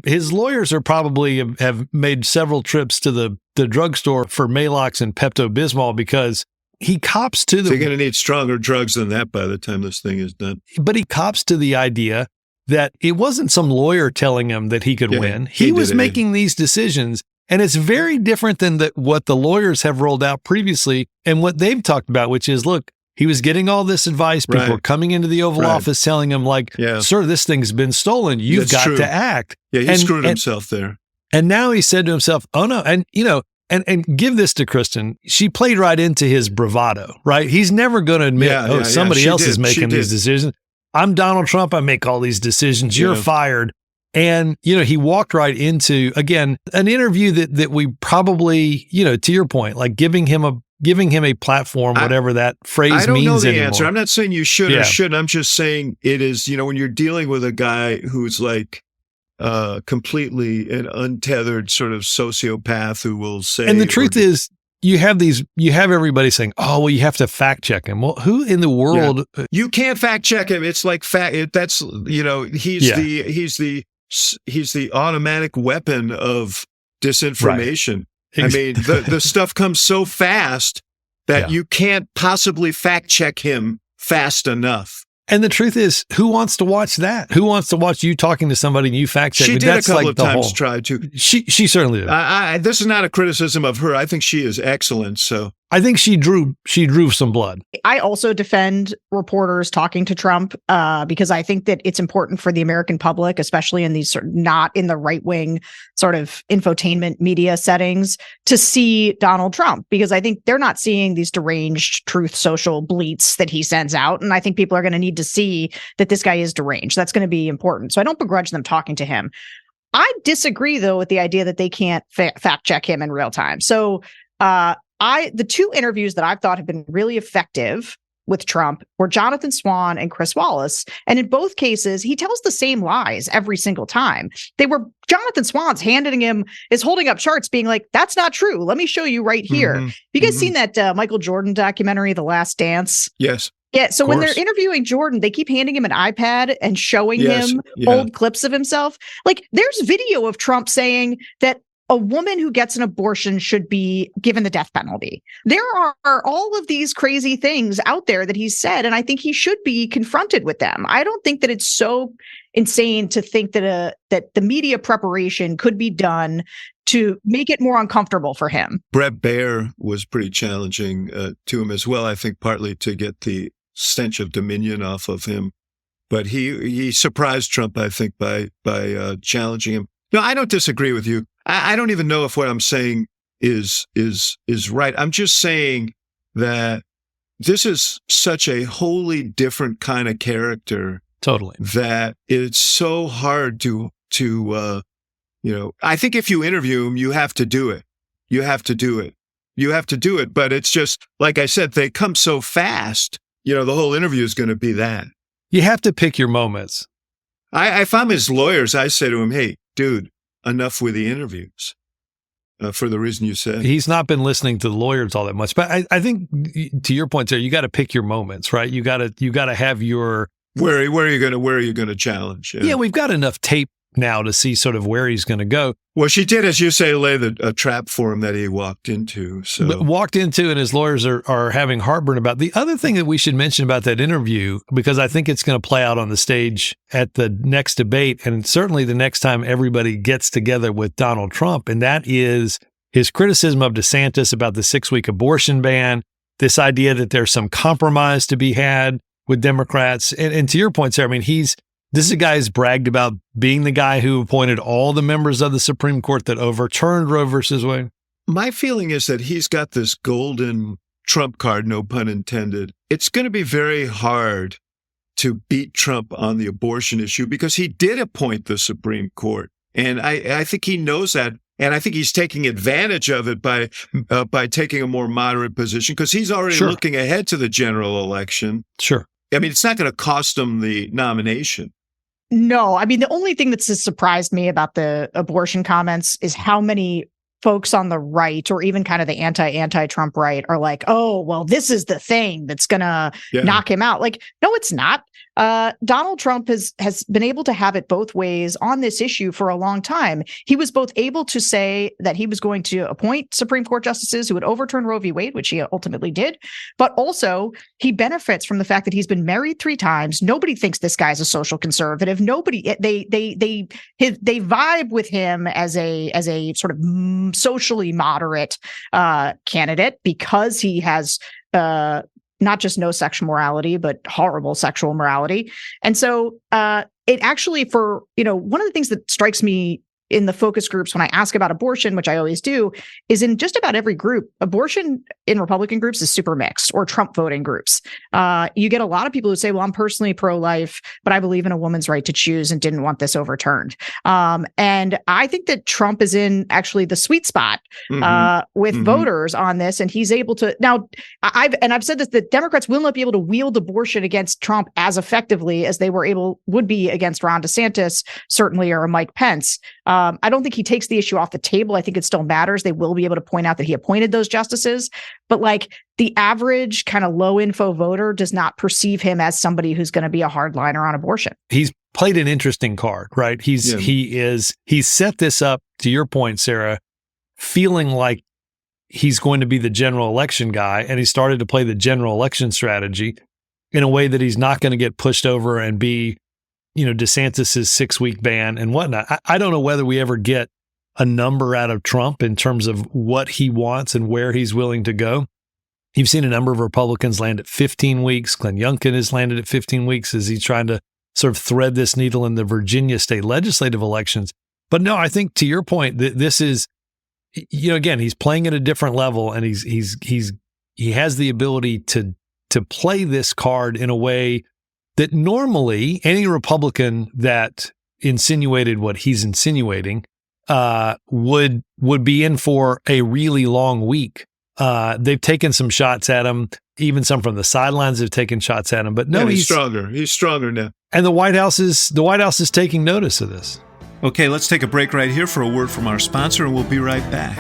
his lawyers are probably have made several trips to the drugstore for Maalox and Pepto-Bismol, because he cops to the... So you're going to need stronger drugs than that by the time this thing is done. But he cops to the idea that it wasn't some lawyer telling him that he could win. He was making these decisions, and it's very different than what the lawyers have rolled out previously and what they've talked about, which is, look, He was getting all this advice. People were coming into the Oval Office telling him, like, sir, this thing's been stolen. You've got to act. Yeah, he screwed himself there. And now he said to himself, oh, no. And, and give this to Kristen. She played right into his bravado, right? He's never going to admit, somebody else is making these decisions. I'm Donald Trump. I make all these decisions. You're fired. And, he walked right into, again, an interview that we probably, to your point, like giving him a platform, whatever that phrase means anymore. I don't know the answer. I'm not saying you should or shouldn't. I'm just saying it is, when you're dealing with a guy who's like completely an untethered sort of sociopath who will say. And the truth is, you have everybody saying, oh, well, you have to fact check him. Well, who in the world? Yeah. You can't fact check him. It's like that's, he's the automatic weapon of disinformation. Right. I mean, the stuff comes so fast that you can't possibly fact check him fast enough. And the truth is, who wants to watch that? Who wants to watch you talking to somebody and you fact check? She did a couple of times try to. She certainly did. This is not a criticism of her. I think she is excellent. So I think she drew some blood. I also defend reporters talking to Trump because I think that it's important for the American public, especially in these sort of not in the right wing sort of infotainment media settings, to see Donald Trump, because I think they're not seeing these deranged Truth Social bleats that he sends out. And I think people are going to need to see that this guy is deranged. That's going to be important. So I don't begrudge them talking to him. I disagree, though, with the idea that they can't fact check him in real time. So the two interviews that I've thought have been really effective with Trump were Jonathan Swan and Chris Wallace. And in both cases, he tells the same lies every single time. Jonathan Swan's is holding up charts being like, that's not true. Let me show you right here. Have you guys seen that Michael Jordan documentary, The Last Dance? Yes. Yeah. So when they're interviewing Jordan, they keep handing him an iPad and showing him old clips of himself. Like, there's video of Trump saying that a woman who gets an abortion should be given the death penalty. There are all of these crazy things out there that he's said, and I think he should be confronted with them. I don't think that it's so insane to think that the media preparation could be done to make it more uncomfortable for him. Bret Baier was pretty challenging to him as well, I think partly to get the stench of dominion off of him. But he surprised Trump, I think, by challenging him. No, I don't disagree with you. I don't even know if what I'm saying is right. I'm just saying that this is such a wholly different kind of character. Totally. That it's so hard to I think if you interview him, you have to do it. You have to do it. But it's just, like I said, they come so fast, the whole interview is going to be that. You have to pick your moments. If I'm his lawyers, I say to him, hey, dude, enough with the interviews for the reason you said. He's not been listening to the lawyers all that much. But I think, to your point, Sarah, you got to pick your moments, right? You got to have your... Where are you going to challenge? Yeah, we've got enough tape now to see sort of where he's going to go. Well, she did, as you say, lay a trap for him that he walked into. And his lawyers are having heartburn about. The other thing that we should mention about that interview, because I think it's going to play out on the stage at the next debate, and certainly the next time everybody gets together with Donald Trump, and that is his criticism of DeSantis about the 6-week abortion ban, this idea that there's some compromise to be had with Democrats. And to your point, Sarah, I mean, this is a guy who's bragged about being the guy who appointed all the members of the Supreme Court that overturned Roe versus Wade. My feeling is that he's got this golden trump card, no pun intended. It's going to be very hard to beat Trump on the abortion issue because he did appoint the Supreme Court. And I think he knows that. And I think he's taking advantage of it by taking a more moderate position because he's already looking ahead to the general election. Sure. I mean, it's not going to cost him the nomination. No, I mean, the only thing that's surprised me about the abortion comments is how many folks on the right, or even kind of the anti-Trump right, are like, oh, well, this is the thing that's going to knock him out. Like, no, it's not. Donald Trump has been able to have it both ways on this issue for a long time. He was both able to say that he was going to appoint Supreme Court justices who would overturn Roe v. Wade, which he ultimately did, but also he benefits from the fact that he's been married 3 times. Nobody thinks this guy's a social conservative. Nobody, they vibe with him as a sort of socially moderate candidate because he has not just no sexual morality, but horrible sexual morality. And so it actually, for, one of the things that strikes me in the focus groups when I ask about abortion, which I always do, is in just about every group, abortion in Republican groups is super mixed, or Trump voting groups. You get a lot of people who say, well, I'm personally pro-life, but I believe in a woman's right to choose and didn't want this overturned. And I think that Trump is in actually the sweet spot with voters on this. And he's able to, now I've said this, that Democrats will not be able to wield abortion against Trump as effectively as they would be against Ron DeSantis, certainly, or Mike Pence. I don't think he takes the issue off the table. I think it still matters. They will be able to point out that he appointed those justices. But like the average kind of low info voter does not perceive him as somebody who's going to be a hardliner on abortion. He's played an interesting card, right? He's set this up, to your point, Sarah, feeling like he's going to be the general election guy. And he started to play the general election strategy in a way that he's not going to get pushed over and be DeSantis's 6-week ban and whatnot. I don't know whether we ever get a number out of Trump in terms of what he wants and where he's willing to go. You've seen a number of Republicans land at 15 weeks. Glenn Youngkin has landed at 15 weeks as he's trying to sort of thread this needle in the Virginia state legislative elections. But no, I think to your point that this is, again, he's playing at a different level, and he has the ability to play this card in a way that normally any Republican that insinuated what he's insinuating would be in for a really long week. They've taken some shots at him. Even some from the sidelines have taken shots at him. But no, he's stronger. He's stronger now. And the White House is taking notice of this. Okay, let's take a break right here for a word from our sponsor, and we'll be right back.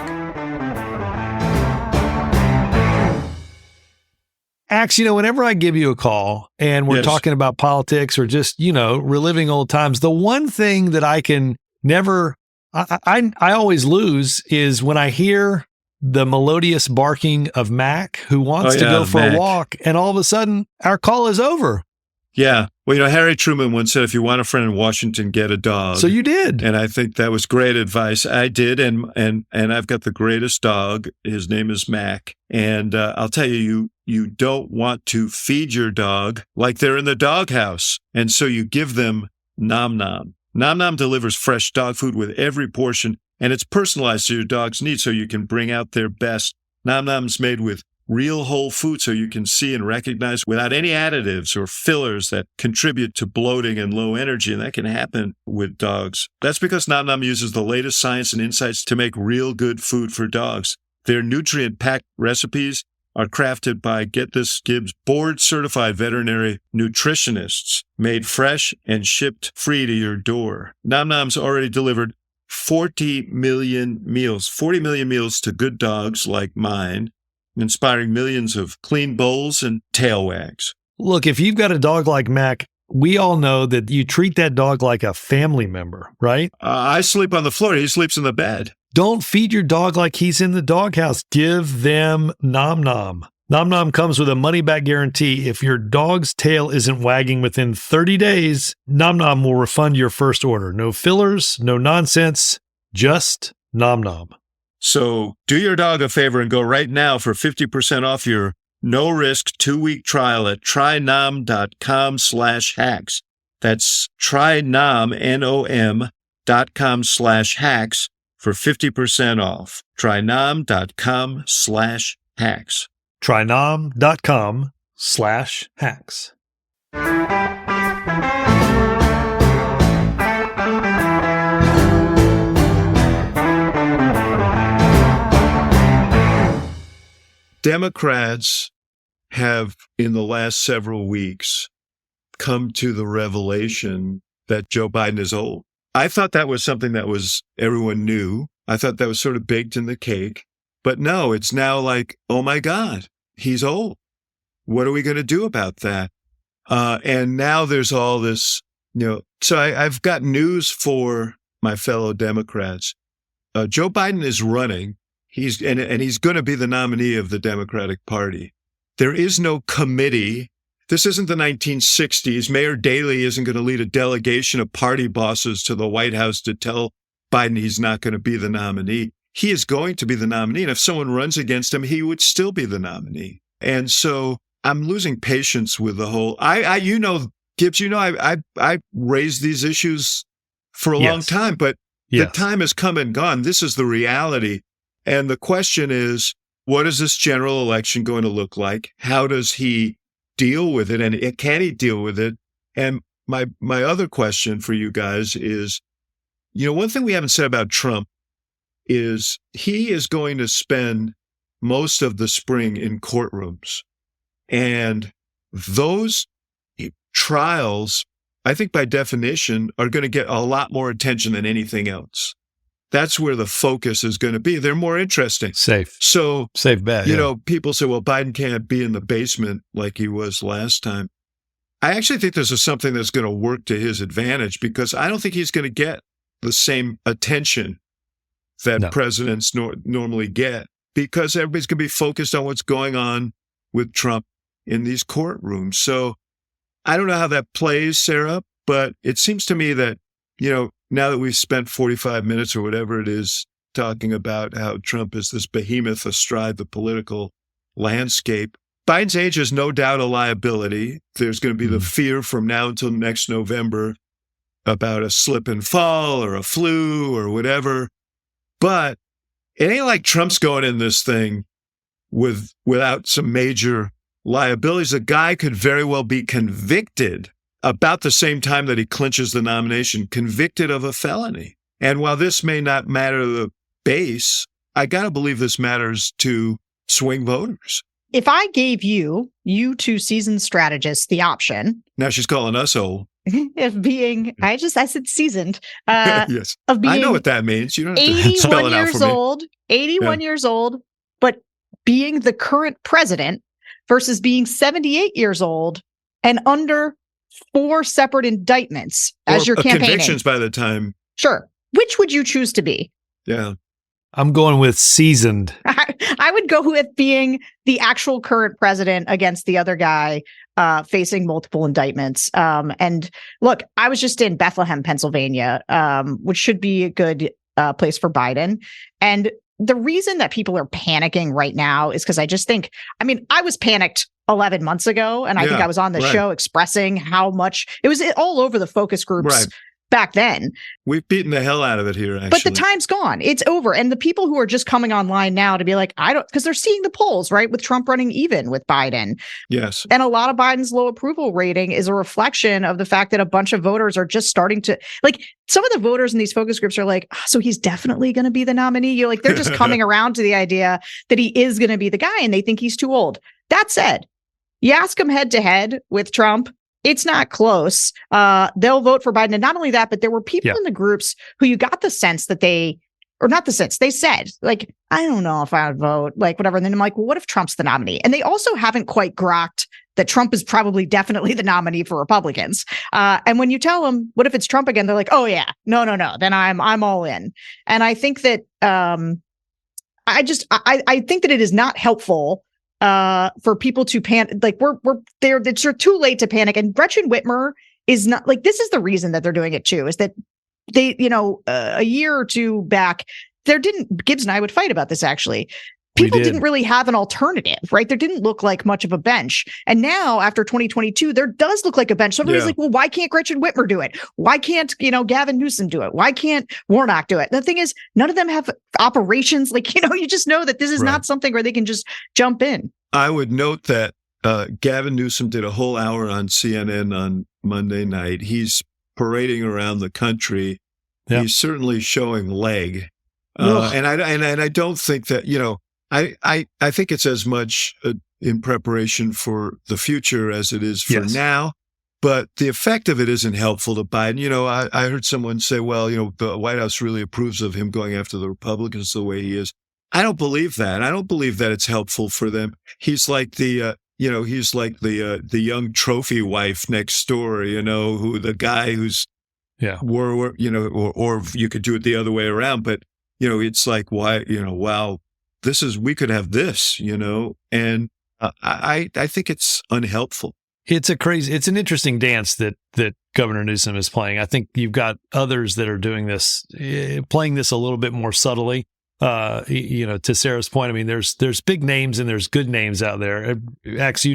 Axe, whenever I give you a call and we're talking about politics or just, reliving old times, the one thing that I can never, I always lose is when I hear the melodious barking of Mac, who wants to go for a walk, and all of a sudden our call is over. Yeah. Well, Harry Truman once said, if you want a friend in Washington, get a dog. So you did. And I think that was great advice. I did. And I've got the greatest dog. His name is Mac. And I'll tell you, you don't want to feed your dog like they're in the doghouse. And so you give them Nom Nom. Nom Nom delivers fresh dog food with every portion, and it's personalized to your dog's needs so you can bring out their best. Nom Nom's made with real whole food so you can see and recognize without any additives or fillers that contribute to bloating and low energy, and that can happen with dogs. That's because Nom Nom uses the latest science and insights to make real good food for dogs. Their nutrient-packed recipes are crafted by, get this, Gibbs, board-certified veterinary nutritionists, made fresh and shipped free to your door. Nom Nom's already delivered 40 million meals to good dogs like mine, inspiring millions of clean bowls and tail wags. Look, if you've got a dog like Mac, we all know that you treat that dog like a family member, right? I sleep on the floor. He sleeps in the bed. Don't feed your dog like he's in the doghouse. Give them Nom Nom. Nom Nom comes with a money-back guarantee. If your dog's tail isn't wagging within 30 days, Nom Nom will refund your first order. No fillers, no nonsense, just Nom Nom. So do your dog a favor and go right now for 50% off your no-risk 2-week trial at trynom.com/hacks. That's trynom.com/hacks for 50% off. trynom.com/hacks. trynom.com/hacks. Democrats have, in the last several weeks, come to the revelation that Joe Biden is old. I thought that was something that was everyone knew. I thought that was sort of baked in the cake. But no, it's now like, oh my God, he's old. What are we going to do about that? And now there's all this, so I've got news for my fellow Democrats. Joe Biden is running. He's going to be the nominee of the Democratic Party. There is no committee. This isn't the 1960s. Mayor Daley isn't going to lead a delegation of party bosses to the White House to tell Biden he's not going to be the nominee. He is going to be the nominee. And if someone runs against him, he would still be the nominee. And so I'm losing patience with the whole. Gibbs, I raised these issues for a long time, but the time has come and gone. This is the reality. And the question is, what is this general election going to look like? How does he deal with it? And can he deal with it? And my other question for you guys is, one thing we haven't said about Trump is he is going to spend most of the spring in courtrooms. And those trials, I think by definition, are going to get a lot more attention than anything else. That's where the focus is going to be. They're more interesting. Safe bet. People say, well, Biden can't be in the basement like he was last time. I actually think this is something that's going to work to his advantage, because I don't think he's going to get the same attention that presidents normally get, because everybody's going to be focused on what's going on with Trump in these courtrooms. So I don't know how that plays, Sarah, but it seems to me that, now that we've spent 45 minutes or whatever it is talking about how Trump is this behemoth astride the political landscape, Biden's age is no doubt a liability. There's going to be the fear from now until next November about a slip and fall or a flu or whatever. But it ain't like Trump's going in this thing without some major liabilities. A guy could very well be convicted about the same time that he clinches the nomination, convicted of a felony. And while this may not matter to the base, I got to believe this matters to swing voters. If I gave you two seasoned strategists, the option. Now she's calling us old. Of being, I said seasoned. Yes. Of being, I know what that means. You don't have to spell it out for me. 81 years old, but being the current president versus being 78 years old and under 4 separate indictments as you're campaigning. Convictions by the time. Sure. Which would you choose to be? Yeah. I'm going with seasoned. I would go with being the actual current president against the other guy facing multiple indictments. And look, I was just in Bethlehem, Pennsylvania, which should be a good place for Biden. And the reason that people are panicking right now is because I just think, I was panicked 11 months ago, and I think I was on the show expressing how much it was all over the focus groups back then. We've beaten the hell out of it here, actually. But the time's gone. It's over. And the people who are just coming online now to be like, because they're seeing the polls, right? With Trump running even with Biden. Yes. And a lot of Biden's low approval rating is a reflection of the fact that a bunch of voters are just starting to, some of the voters in these focus groups are like, so he's definitely going to be the nominee. You're like, they're just coming around to the idea that he is going to be the guy, and they think he's too old. That said, you ask him head to head with Trump, it's not close. They'll vote for Biden. And not only that, but there were people in the groups who you got the sense that they said, like, I don't know if I would vote, like, whatever. And then I'm like, well, what if Trump's the nominee? And they also haven't quite grokked that Trump is probably definitely the nominee for Republicans. And when you tell them, what if it's Trump again? They're like, oh yeah, no. Then I'm all in. And I think that I think that it is not helpful for people to panic. Like we're there. It's too late to panic. And Gretchen Whitmer is not like, this is the reason that they're doing it too, is that they, a year or two back, Gibbs and I would fight about this actually. People didn't really have an alternative, right? There didn't look like much of a bench. And now after 2022, there does look like a bench. Somebody's like, well, why can't Gretchen Whitmer do it? Why can't, Gavin Newsom do it? Why can't Warnock do it? The thing is, none of them have operations. Like, you just know that this is not something where they can just jump in. I would note that Gavin Newsom did a whole hour on CNN on Monday night. He's parading around the country. Yep. He's certainly showing leg. And I don't think that, I think it's as much in preparation for the future as it is for now. But the effect of it isn't helpful to Biden. I heard someone say, well, the White House really approves of him going after the Republicans the way he is. I don't believe that. I don't believe that it's helpful for them. He's like the young trophy wife next door, who the guy who's or you could do it the other way around. But, it's like, why, wow. We could have this, and I think it's unhelpful. It's an interesting dance that Governor Newsom is playing. I think you've got others that are doing this, playing this a little bit more subtly. To Sarah's point, I mean, there's big names and there's good names out there. Axe,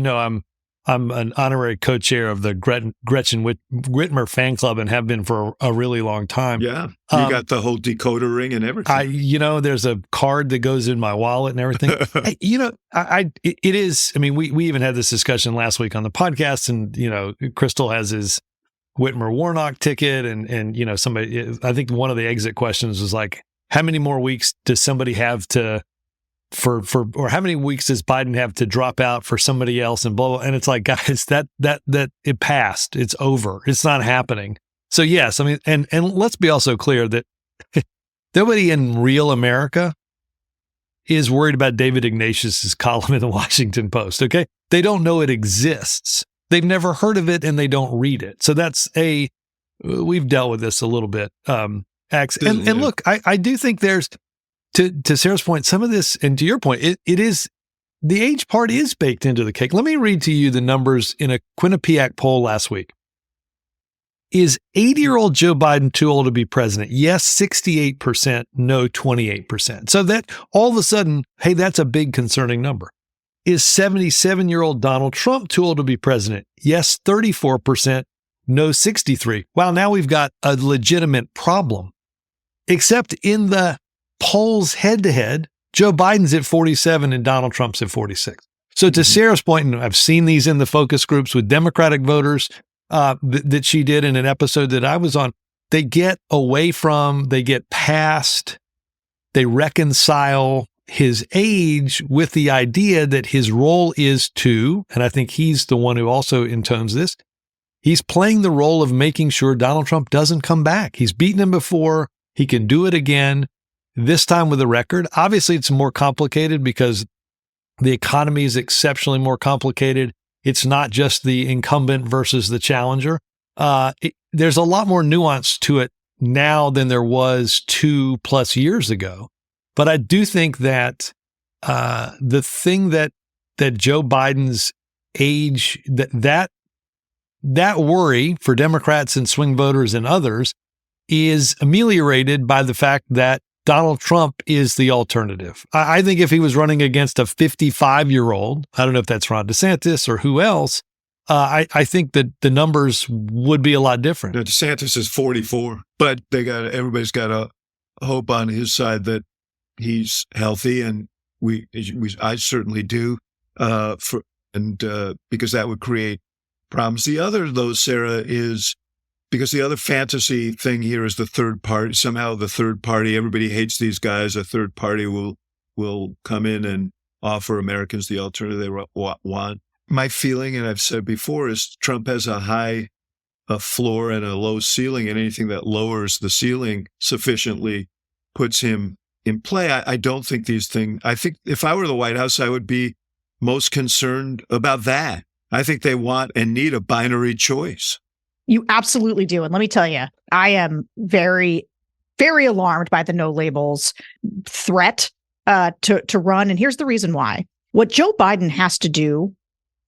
I'm an honorary co-chair of the Gretchen Whitmer fan club and have been for a really long time. Yeah. You got the whole decoder ring and everything. There's a card that goes in my wallet and everything. It is, I mean, we even had this discussion last week on the podcast, and, Crystal has his Whitmer Warnock ticket and somebody, I think one of the exit questions was like, how many more weeks does somebody have to, or how many weeks does Biden have to drop out for somebody else and blah, blah. And it's like, guys, that it passed. It's over. It's not happening. So yes, I mean, and let's be also clear that nobody in real America is worried about David Ignatius's column in the Washington Post. Okay. They don't know it exists. They've never heard of it and they don't read it. So we've dealt with this a little bit. Axe. And look, I do think there's, to Sarah's point, some of this, and to your point, it is, the age part is baked into the cake. Let me read to you the numbers in a Quinnipiac poll last week. Is 80-year-old Joe Biden too old to be president? Yes, 68%, no, 28%. So that all of a sudden, hey, that's a big concerning number. Is 77-year-old Donald Trump too old to be president? Yes, 34%, no, 63%. Wow, now we've got a legitimate problem. Except in the polls head-to-head, Joe Biden's at 47 and Donald Trump's at 46. So to Sarah's point, and I've seen these in the focus groups with Democratic voters that she did in an episode that I was on, they get away from, they get past, they reconcile his age with the idea that his role is to, and I think he's the one who also intones this, he's playing the role of making sure Donald Trump doesn't come back. He's beaten him before. He can do it again, this time with a record. Obviously, it's more complicated because the economy is exceptionally more complicated. It's not just the incumbent versus the challenger. There's a lot more nuance to it now than there was 2+ years ago. But I do think that the thing that Joe Biden's age, that worry for Democrats and swing voters and others is ameliorated by the fact that Donald Trump is the alternative. I think if he was running against a 55-year-old, I don't know if that's Ron DeSantis or who else, I think that the numbers would be a lot different. Now, DeSantis is 44, but everybody's got a hope on his side that he's healthy, and I certainly do, because that would create problems. The other, though, Sarah, is because the other fantasy thing here is the third party. Somehow the third party, everybody hates these guys. A third party will come in and offer Americans the alternative they want. My feeling, and I've said before, is Trump has a floor and a low ceiling, and anything that lowers the ceiling sufficiently puts him in play. I don't think these things, I think if I were the White House, I would be most concerned about that. I think they want and need a binary choice. You absolutely do. And let me tell you, I am very, very alarmed by the no labels threat to run. And here's the reason why. What Joe Biden has to do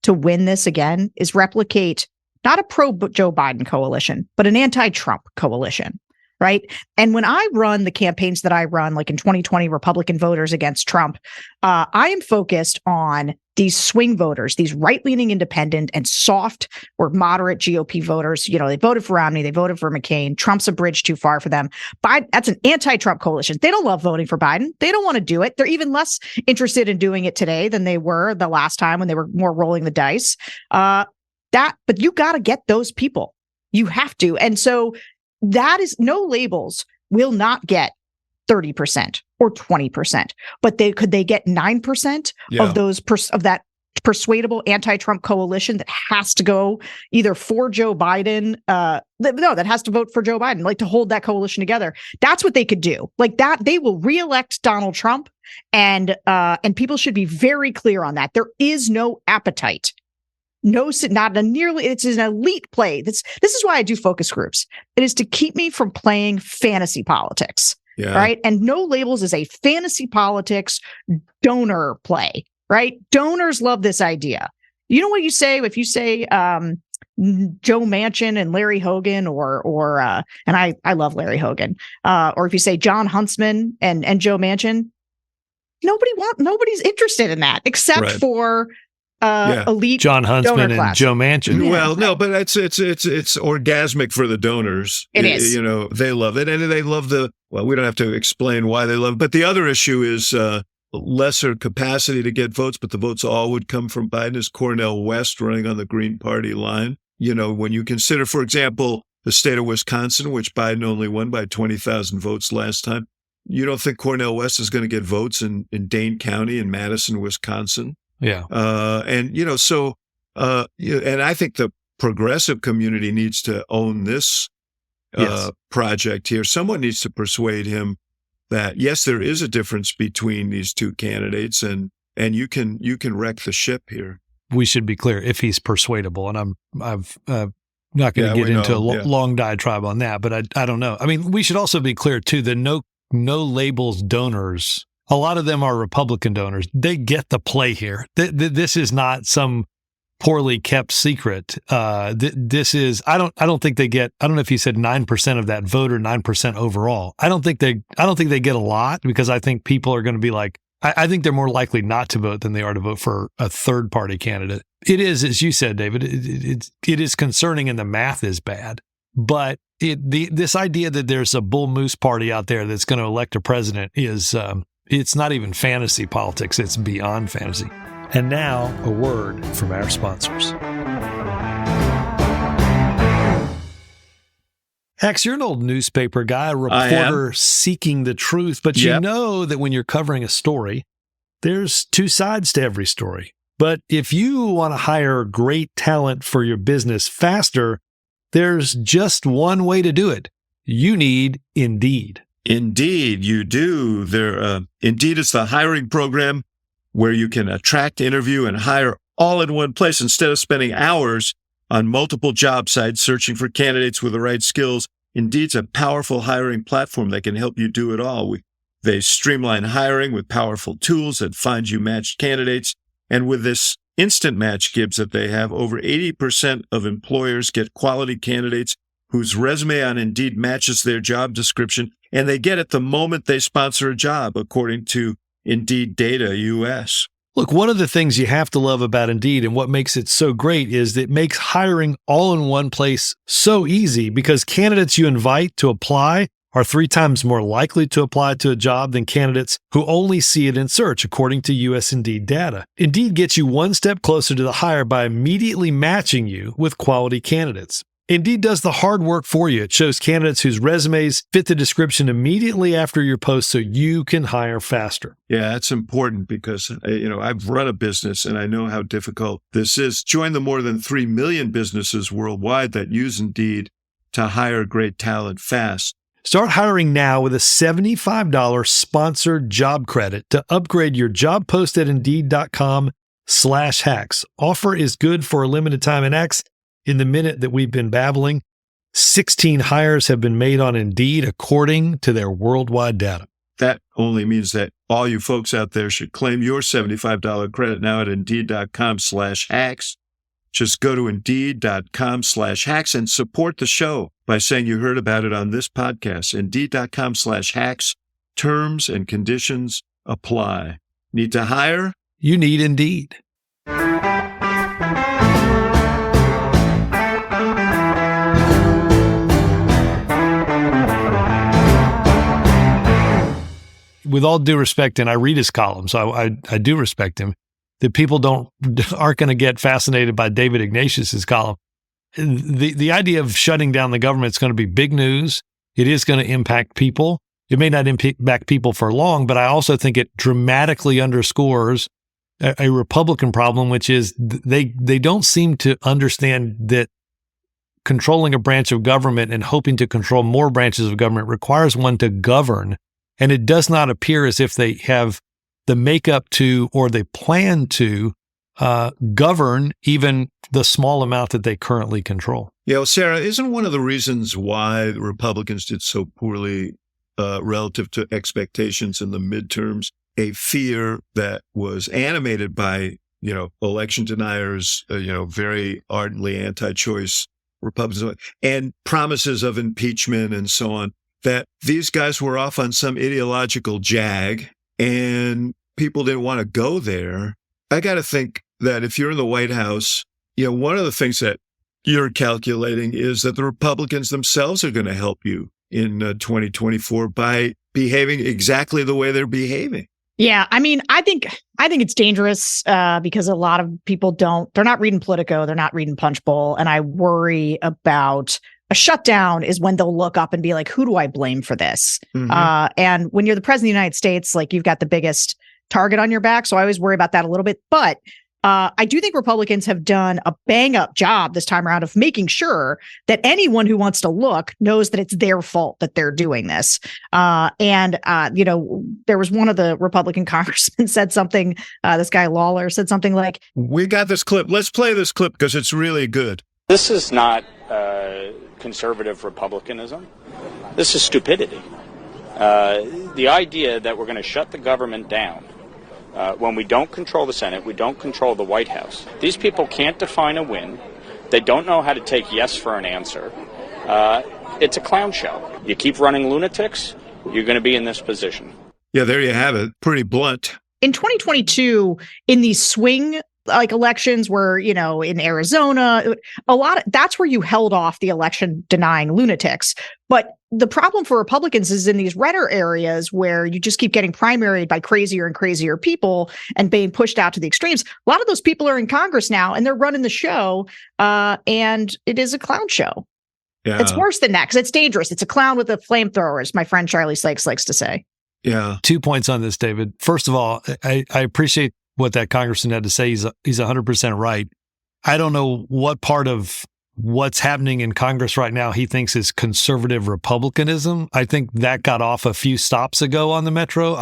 to win this again is replicate not a pro-Joe Biden coalition, but an anti-Trump coalition. Right. And when I run the campaigns that I run, like in 2020, Republican voters against Trump, I am focused on these swing voters, these right-leaning independent and soft or moderate GOP voters. They voted for Romney. They voted for McCain. Trump's a bridge too far for them. That's an anti-Trump coalition. They don't love voting for Biden. They don't want to do it. They're even less interested in doing it today than they were the last time when they were more rolling the dice. But you got to get those people. You have to. And so that is, no labels will not get 30% or 20%, but could they get 9% of those of that persuadable anti-Trump coalition that has to go either for Joe Biden, that has to vote for Joe Biden, like to hold that coalition together. That's what they could do. Like that, they will reelect Donald Trump, and people should be very clear on that. There is no appetite. No, not a nearly. It's an elite play. This is why I do focus groups. It is to keep me from playing fantasy politics, right? And no labels is a fantasy politics donor play, right? Donors love this idea. You know what you say if you say Joe Manchin and Larry Hogan, or and I love Larry Hogan, or if you say John Huntsman and Joe Manchin, nobody's interested in that except for elite John Huntsman and class. Joe Manchin. Yeah. Well, no, but it's orgasmic for the donors. It is. They love it, and they love we don't have to explain why they love it. But the other issue is lesser capacity to get votes, but the votes all would come from Biden. Is Cornel West running on the Green Party line? When you consider, for example, the state of Wisconsin, which Biden only won by 20,000 votes last time, you don't think Cornel West is going to get votes in Dane County and Madison, Wisconsin? Yeah. And I think the progressive community needs to own this project here. Someone needs to persuade him that, yes, there is a difference between these two candidates, and you can wreck the ship here. We should be clear if he's persuadable, and I'm not going to get into a long diatribe on that, but I don't know. I mean, we should also be clear too that no labels donors, a lot of them are Republican donors. They get the play here. This is not some poorly kept secret. This is, I don't think they get, I don't know if you said 9% of that vote or 9% overall. I don't think they get a lot, because I think people are going to be like, I think they're more likely not to vote than they are to vote for a third party candidate. It is, as you said, David, it is concerning, and the math is bad. But this idea that there's a bull moose party out there that's going to elect a president is, it's not even fantasy politics. It's beyond fantasy. And now a word from our sponsors. Axe, you're an old newspaper guy, a reporter seeking the truth, but you know that when you're covering a story, there's two sides to every story. But if you want to hire great talent for your business faster, there's just one way to do it. You need Indeed. Indeed, you do. Indeed is the hiring program where you can attract, interview, and hire all in one place instead of spending hours on multiple job sites searching for candidates with the right skills. Indeed's a powerful hiring platform that can help you do it all. They streamline hiring with powerful tools that find you matched candidates. And with this instant match, Gibbs, that they have, over 80% of employers get quality candidates whose resume on Indeed matches their job description, and they get it the moment they sponsor a job, according to Indeed Data US. Look, one of the things you have to love about Indeed and what makes it so great is that it makes hiring all in one place so easy, because candidates you invite to apply are 3 times more likely to apply to a job than candidates who only see it in search, according to US Indeed data. Indeed gets you one step closer to the hire by immediately matching you with quality candidates. Indeed does the hard work for you. It shows candidates whose resumes fit the description immediately after your post so you can hire faster. Yeah, that's important because, I've run a business and I know how difficult this is. Join the more than 3 million businesses worldwide that use Indeed to hire great talent fast. Start hiring now with a $75 sponsored job credit to upgrade your job post at Indeed.com/hacks. Offer is good for a limited time. And Axe, in the minute that we've been babbling, 16 hires have been made on Indeed according to their worldwide data. That only means that all you folks out there should claim your $75 credit now at Indeed.com/hacks. Just go to Indeed.com/hacks and support the show by saying you heard about it on this podcast. Indeed.com/hacks. Terms and conditions apply. Need to hire? You need Indeed. With all due respect, and I read his column, so I do respect him, that people aren't going to get fascinated by David Ignatius's column. The idea of shutting down the government is going to be big news. It is going to impact people. It may not impact people for long, but I also think it dramatically underscores a Republican problem, which is they don't seem to understand that controlling a branch of government and hoping to control more branches of government requires one to govern. And it does not appear as if they have the makeup to, or they plan to, govern even the small amount that they currently control. Yeah, well, Sarah, isn't one of the reasons why the Republicans did so poorly relative to expectations in the midterms a fear that was animated by election deniers, very ardently anti-choice Republicans, and promises of impeachment and so on, that these guys were off on some ideological jag and people didn't want to go there. I got to think that if you're in the White House, one of the things that you're calculating is that the Republicans themselves are going to help you in 2024 by behaving exactly the way they're behaving. Yeah, I mean, I think it's dangerous because a lot of people they're not reading Politico, they're not reading Punchbowl, and I worry about a shutdown is when they'll look up and be like, who do I blame for this? Mm-hmm. And when you're the president of the United States, like, you've got the biggest target on your back. So I always worry about that a little bit. But I do think Republicans have done a bang up job this time around of making sure that anyone who wants to look knows that it's their fault that they're doing this. There was one of the Republican congressmen said something, this guy Lawler said something like, we got this clip. Let's play this clip because it's really good. This is not conservative republicanism. This is stupidity. The idea that we're going to shut the government down when we don't control the Senate, we don't control the White House. These people can't define a win. They don't know how to take yes for an answer. It's a clown show. You keep running lunatics, you're going to be in this position. Yeah, there you have it. Pretty blunt. In 2022, in these swing elections where, in Arizona, that's where you held off the election denying lunatics. But the problem for Republicans is in these redder areas where you just keep getting primaried by crazier and crazier people and being pushed out to the extremes. A lot of those people are in Congress now and they're running the show. And it is a clown show. Yeah. It's worse than that because it's dangerous. It's a clown with a flamethrower, as my friend Charlie Sykes likes to say. Yeah. 2 points on this, David. First of all, I appreciate what that congressman had to say. He's 100% right. I don't know what part of what's happening in Congress right now he thinks is conservative republicanism. I think that got off a few stops ago on the Metro.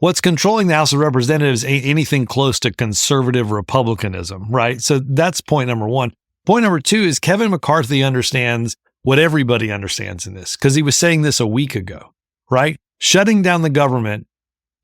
What's controlling the House of Representatives ain't anything close to conservative republicanism, right? So that's point number one. Point number two is Kevin McCarthy understands what everybody understands in this, because he was saying this a week ago, right? Shutting down the government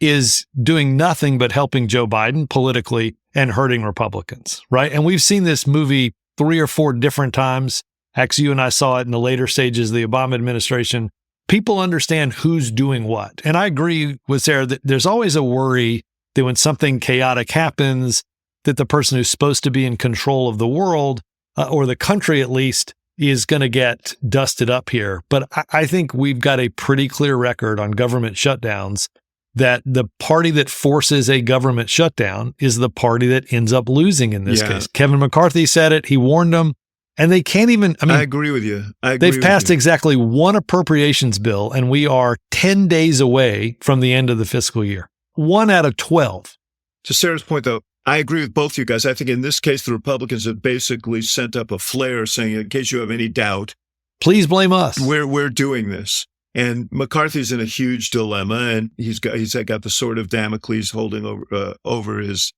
is doing nothing but helping Joe Biden politically and hurting Republicans, right? And we've seen this movie 3 or 4 different times. Actually, you and I saw it in the later stages of the Obama administration. People understand who's doing what. And I agree with Sarah that there's always a worry that when something chaotic happens, that the person who's supposed to be in control of the world, or the country at least, is going to get dusted up here. But I think we've got a pretty clear record on government shutdowns that the party that forces a government shutdown is the party that ends up losing in this case. Kevin McCarthy said it. He warned them. And they can't even, I agree with you. They've passed exactly one appropriations bill, and we are 10 days away from the end of the fiscal year. 1 out of 12. To Sarah's point, though, I agree with both you guys. I think in this case, the Republicans have basically sent up a flare saying, in case you have any doubt, please blame us. We're doing this. And McCarthy's in a huge dilemma, and he's got the sword of Damocles holding over his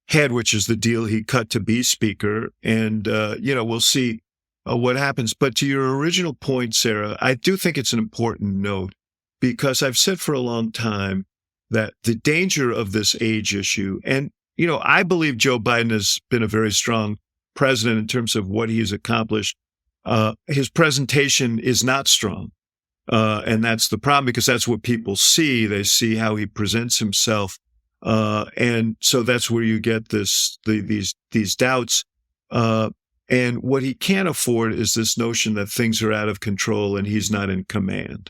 head, which is the deal he cut to be speaker. And, we'll see what happens. But to your original point, Sarah, I do think it's an important note, because I've said for a long time that the danger of this age issue, and, I believe Joe Biden has been a very strong president in terms of what he's accomplished. His presentation is not strong. And that's the problem, because that's what people see. They see how he presents himself. And so that's where you get these doubts. And what he can't afford is this notion that things are out of control and he's not in command.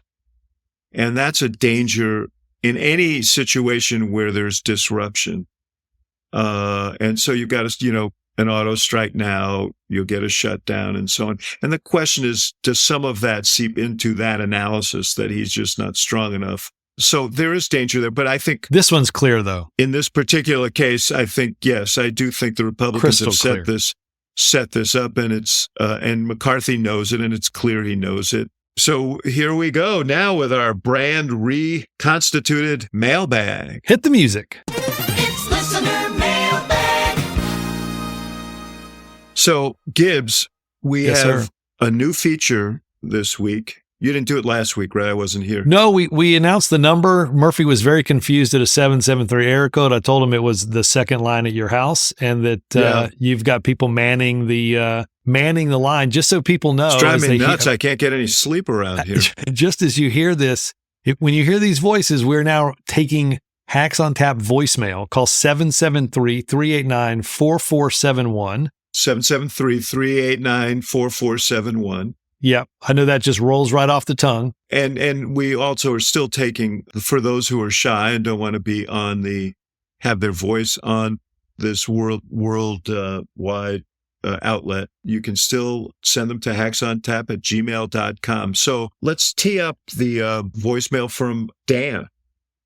And that's a danger in any situation where there's disruption. And so you've got an auto strike now, you'll get a shutdown and so on. And the question is, does some of that seep into that analysis that he's just not strong enough? So there is danger there, but I think this one's clear, though. In this particular case, I think, yes, I do think the Republicans have set this up, and it's and McCarthy knows it, and it's clear he knows it. So here we go now with our brand reconstituted mailbag. Hit the music. It's listener mailbag. So Gibbs, we have a new feature this week. You didn't do it last week, right? I wasn't here. No, we announced the number. Murphy was very confused at a 773 area code. I told him it was the second line at your house, and that you've got people manning the line, just so people know. It's driving me nuts. I can't get any sleep around here. Just as you hear this, when you hear these voices, we're now taking Hacks on Tap voicemail. Call 773-389-4471. 773-389-4471. Yep. I know that just rolls right off the tongue. And we also are still taking, for those who are shy and don't want to be have their voice on this worldwide outlet, you can still send them to hacksontap@gmail.com. So let's tee up the voicemail from Dan.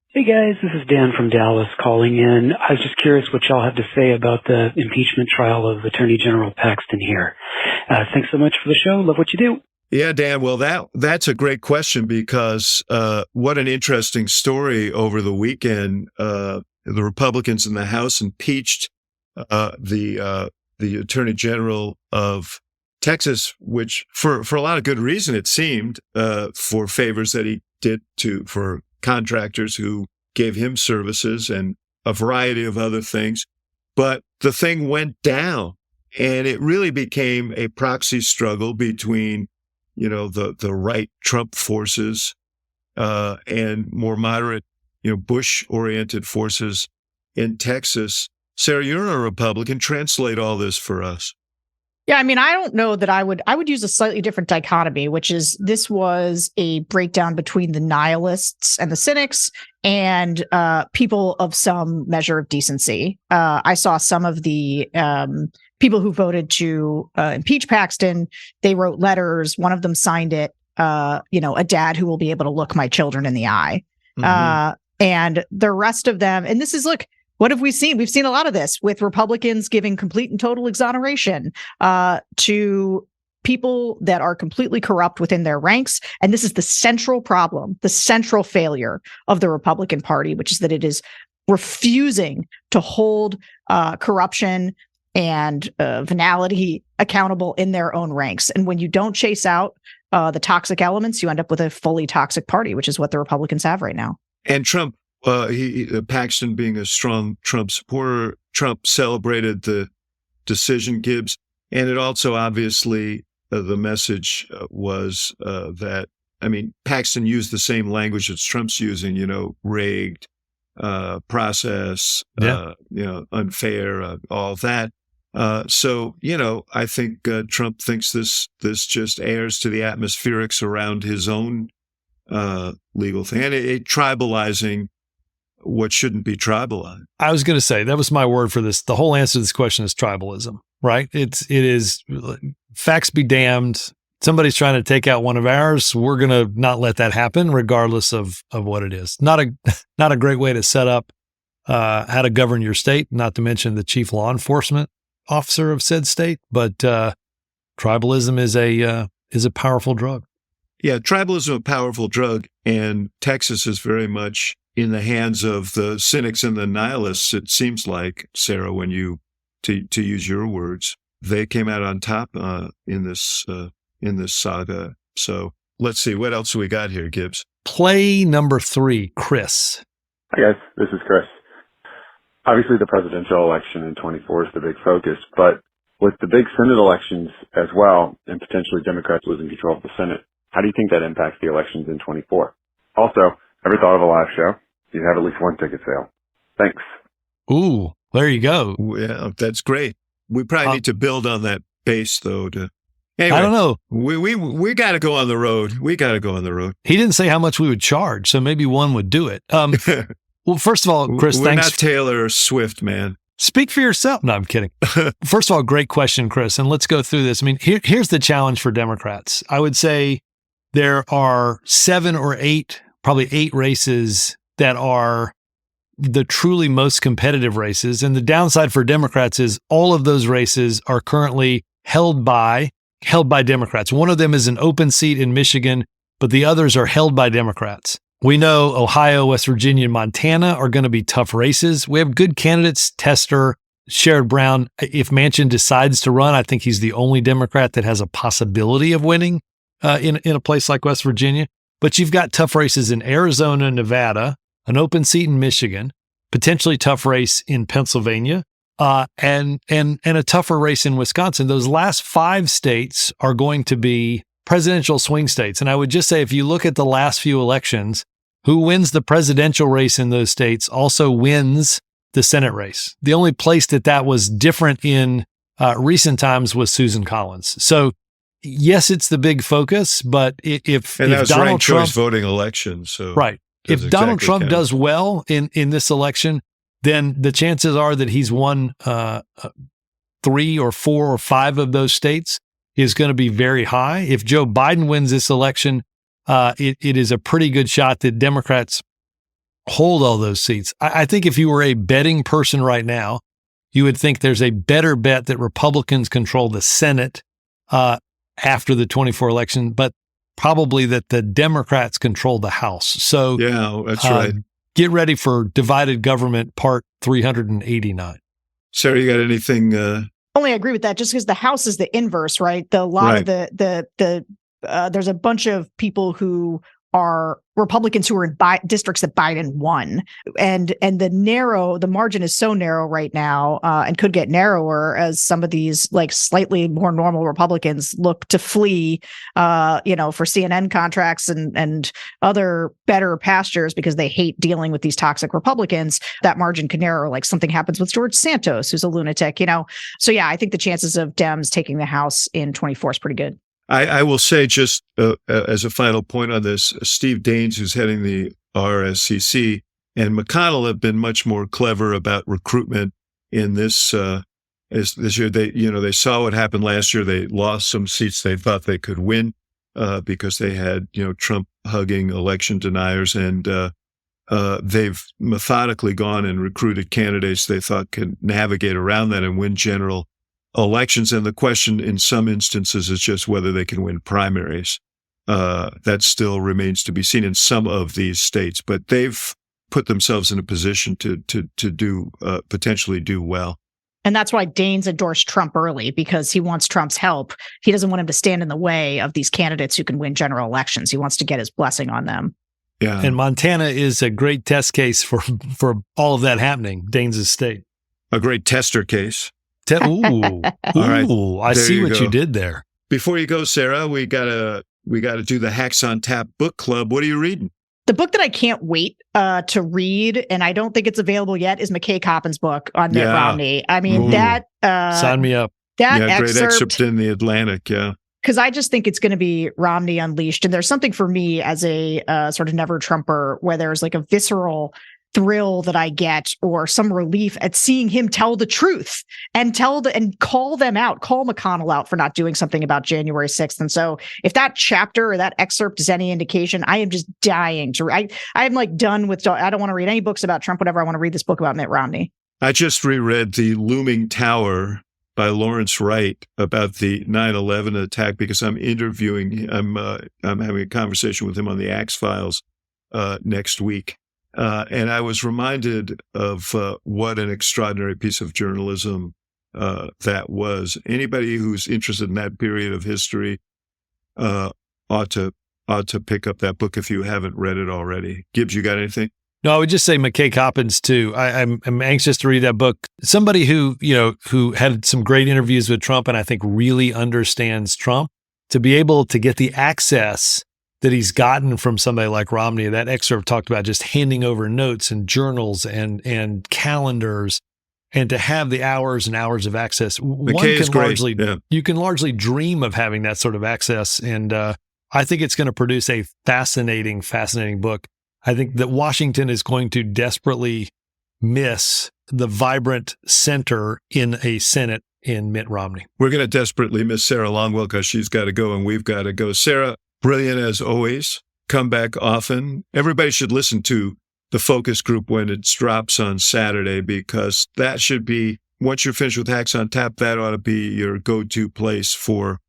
Hey guys, this is Dan from Dallas calling in. I was just curious what y'all have to say about the impeachment trial of Attorney General Paxton here. Thanks so much for the show. Love what you do. Yeah, Dan. Well, that's a great question because what an interesting story over the weekend. The Republicans in the House impeached the Attorney General of Texas, which for a lot of good reason, it seemed, for favors that he did for contractors who gave him services and a variety of other things. But the thing went down, and it really became a proxy struggle between, the right Trump forces and more moderate, Bush-oriented forces in Texas. Sarah, you're a Republican. Translate all this for us. Yeah, I mean, I don't know that I would use a slightly different dichotomy, which is this was a breakdown between the nihilists and the cynics and people of some measure of decency. I saw some of the people who voted to impeach Paxton. They wrote letters. One of them signed it, a dad who will be able to look my children in the eye. Mm-hmm. And the rest of them, and this is, look, what have we seen? We've seen a lot of this with Republicans giving complete and total exoneration to people that are completely corrupt within their ranks. And this is the central problem, the central failure of the Republican Party, which is that it is refusing to hold corruption and venality accountable in their own ranks. And when you don't chase out the toxic elements, you end up with a fully toxic party, which is what the Republicans have right now. And Trump, Paxton being a strong Trump supporter, Trump celebrated the decision, Gibbs. And it also obviously, the message was that, Paxton used the same language that Trump's using, rigged, process, unfair, all that. So, I think Trump thinks this just airs to the atmospherics around his own legal thing, and it tribalizing what shouldn't be tribalized. I was going to say, that was my word for this. The whole answer to this question is tribalism, right? It is facts be damned. Somebody's trying to take out one of ours. We're going to not let that happen, regardless of what it is. Not a great way to set up how to govern your state, not to mention the chief law enforcement officer of said state. But tribalism is a powerful drug. Yeah, tribalism is a powerful drug, and Texas is very much in the hands of the cynics and the nihilists, it seems like, Sarah, when you, to use your words, they came out on top in this saga. So let's see, what else we got here, Gibbs? Play number 3, Chris. Hi, guys. This is Chris. Obviously, the presidential election in 24 is the big focus, but with the big Senate elections as well, and potentially Democrats losing control of the Senate, how do you think that impacts the elections in 24? Also, ever thought of a live show? You'd have at least one ticket sale. Thanks. Ooh, there you go. Yeah, that's great. We probably need to build on that base, though. Anyway, I don't know. We got to go on the road. We got to go on the road. He didn't say how much we would charge, so maybe one would do it. Well, first of all, Chris, we're thanks. Not Taylor Swift, man. Speak for yourself. No, I'm kidding. First of all, great question, Chris. And let's go through this. Here's the challenge for Democrats. I would say there are 7 or 8, probably 8 races that are the truly most competitive races. And the downside for Democrats is all of those races are currently held by Democrats. One of them is an open seat in Michigan, but the others are held by Democrats. We know Ohio, West Virginia, and Montana are going to be tough races. We have good candidates, Tester, Sherrod Brown. If Manchin decides to run, I think he's the only Democrat that has a possibility of winning. in a place like West Virginia, but you've got tough races in Arizona, Nevada, an open seat in Michigan, potentially tough race in Pennsylvania, and a tougher race in Wisconsin. Those last 5 states are going to be presidential swing states. And I would just say, if you look at the last few elections, who wins the presidential race in those states also wins the Senate race. The only place that was different in recent times was Susan Collins. So yes, it's the big focus, but if that's Donald ranked Trump choice voting election, so right, if doesn't Donald exactly Trump count. does well in this election, then the chances are that he's won 3 or 4 or 5 of those states is going to be very high. If Joe Biden wins this election, it is a pretty good shot that Democrats hold all those seats. I think if you were a betting person right now, you would think there's a better bet that Republicans control the Senate after the 24 election, but probably that the Democrats control the House. So yeah, that's right. Get ready for Divided Government Part 389. Sarah, you got anything? Only agree with that just because the House is the inverse, right? Of there's a bunch of people who are Republicans who are in districts that Biden won, and the margin is so narrow right now, and could get narrower as some of these like slightly more normal Republicans look to flee, for CNN contracts and other better pastures because they hate dealing with these toxic Republicans. That margin can narrow, like something happens with George Santos, who's a lunatic, So yeah, I think the chances of Dems taking the House in 24 is pretty good. I will say just as a final point on this, Steve Daines, who's heading the RSCC, and McConnell have been much more clever about recruitment in this year. They saw what happened last year. They lost some seats they thought they could win because they had Trump hugging election deniers, and they've methodically gone and recruited candidates they thought could navigate around that and win general elections. And the question in some instances is just whether they can win primaries. That still remains to be seen in some of these states, but they've put themselves in a position to do potentially do well. And that's why Daines endorsed Trump early, because he wants Trump's help. He doesn't want him to stand in the way of these candidates who can win general elections. He wants to get his blessing on them. Yeah. And Montana is a great test case for all of that happening. Daines' state. A great tester case. All right. I see what you did there. Before you go, Sarah, we gotta do the Hacks on Tap book club. What are you reading? The book that I can't wait to read, and I don't think it's available yet, is McKay Coppin's book on Mitt Romney. I mean, sign me up. That great excerpt in the Atlantic. Yeah. Because I just think it's going to be Romney unleashed. And there's something for me as a sort of never Trumper where there's like a visceral thrill that I get, or some relief at seeing him tell the truth and call them out, call McConnell out for not doing something about January 6th. And so if that chapter or that excerpt is any indication, I am just dying to read. I'm like done with, I don't want to read any books about Trump, whatever. I want to read this book about Mitt Romney. I just reread The Looming Tower by Lawrence Wright about the 9/11 attack because I'm interviewing, I'm having a conversation with him on the Axe Files next week. And I was reminded of what an extraordinary piece of journalism that was. Anybody who's interested in that period of history ought to pick up that book if you haven't read it already. Gibbs, you got anything? No, I would just say McKay Coppins too. I'm anxious to read that book. Somebody who had some great interviews with Trump and I think really understands Trump, to be able to get the access that he's gotten from somebody like Romney. That excerpt talked about just handing over notes and journals and calendars, and to have the hours and hours of access. You can largely dream of having that sort of access. And I think it's going to produce a fascinating book. I think that Washington is going to desperately miss the vibrant center in a Senate in Mitt Romney. We're going to desperately miss Sarah Longwell because she's got to go and we've got to go. Sarah, brilliant as always. Come back often. Everybody should listen to the focus group when it drops on Saturday, because that should be, once you're finished with Hacks on Tap, that ought to be your go-to place for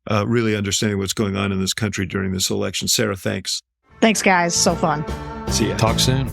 really understanding what's going on in this country during this election. Sarah, thanks. Thanks, guys. So fun. See ya. Talk soon.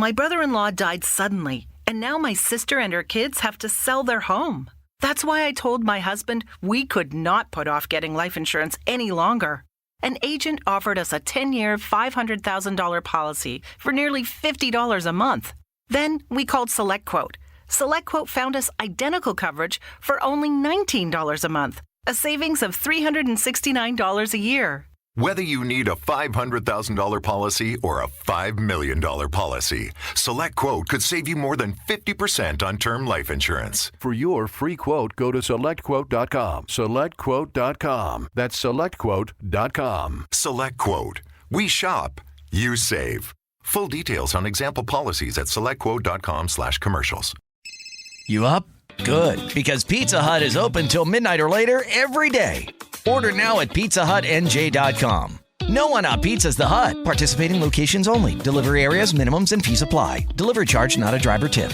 My brother-in-law died suddenly, and now my sister and her kids have to sell their home. That's why I told my husband we could not put off getting life insurance any longer. An agent offered us a 10-year, $500,000 policy for nearly $50 a month. Then we called SelectQuote. SelectQuote found us identical coverage for only $19 a month, a savings of $369 a year. Whether you need a $500,000 policy or a $5 million policy, SelectQuote could save you more than 50% on term life insurance. For your free quote, go to SelectQuote.com. SelectQuote.com. That's SelectQuote.com. SelectQuote. We shop. You save. Full details on example policies at SelectQuote.com/commercials. You up? Good, because Pizza Hut is open till midnight or later every day. Order now at PizzaHutNJ.com. No one-out Pizza's the Hut. Participating locations only. Delivery areas, minimums, and fees apply. Delivery charge not a driver tip.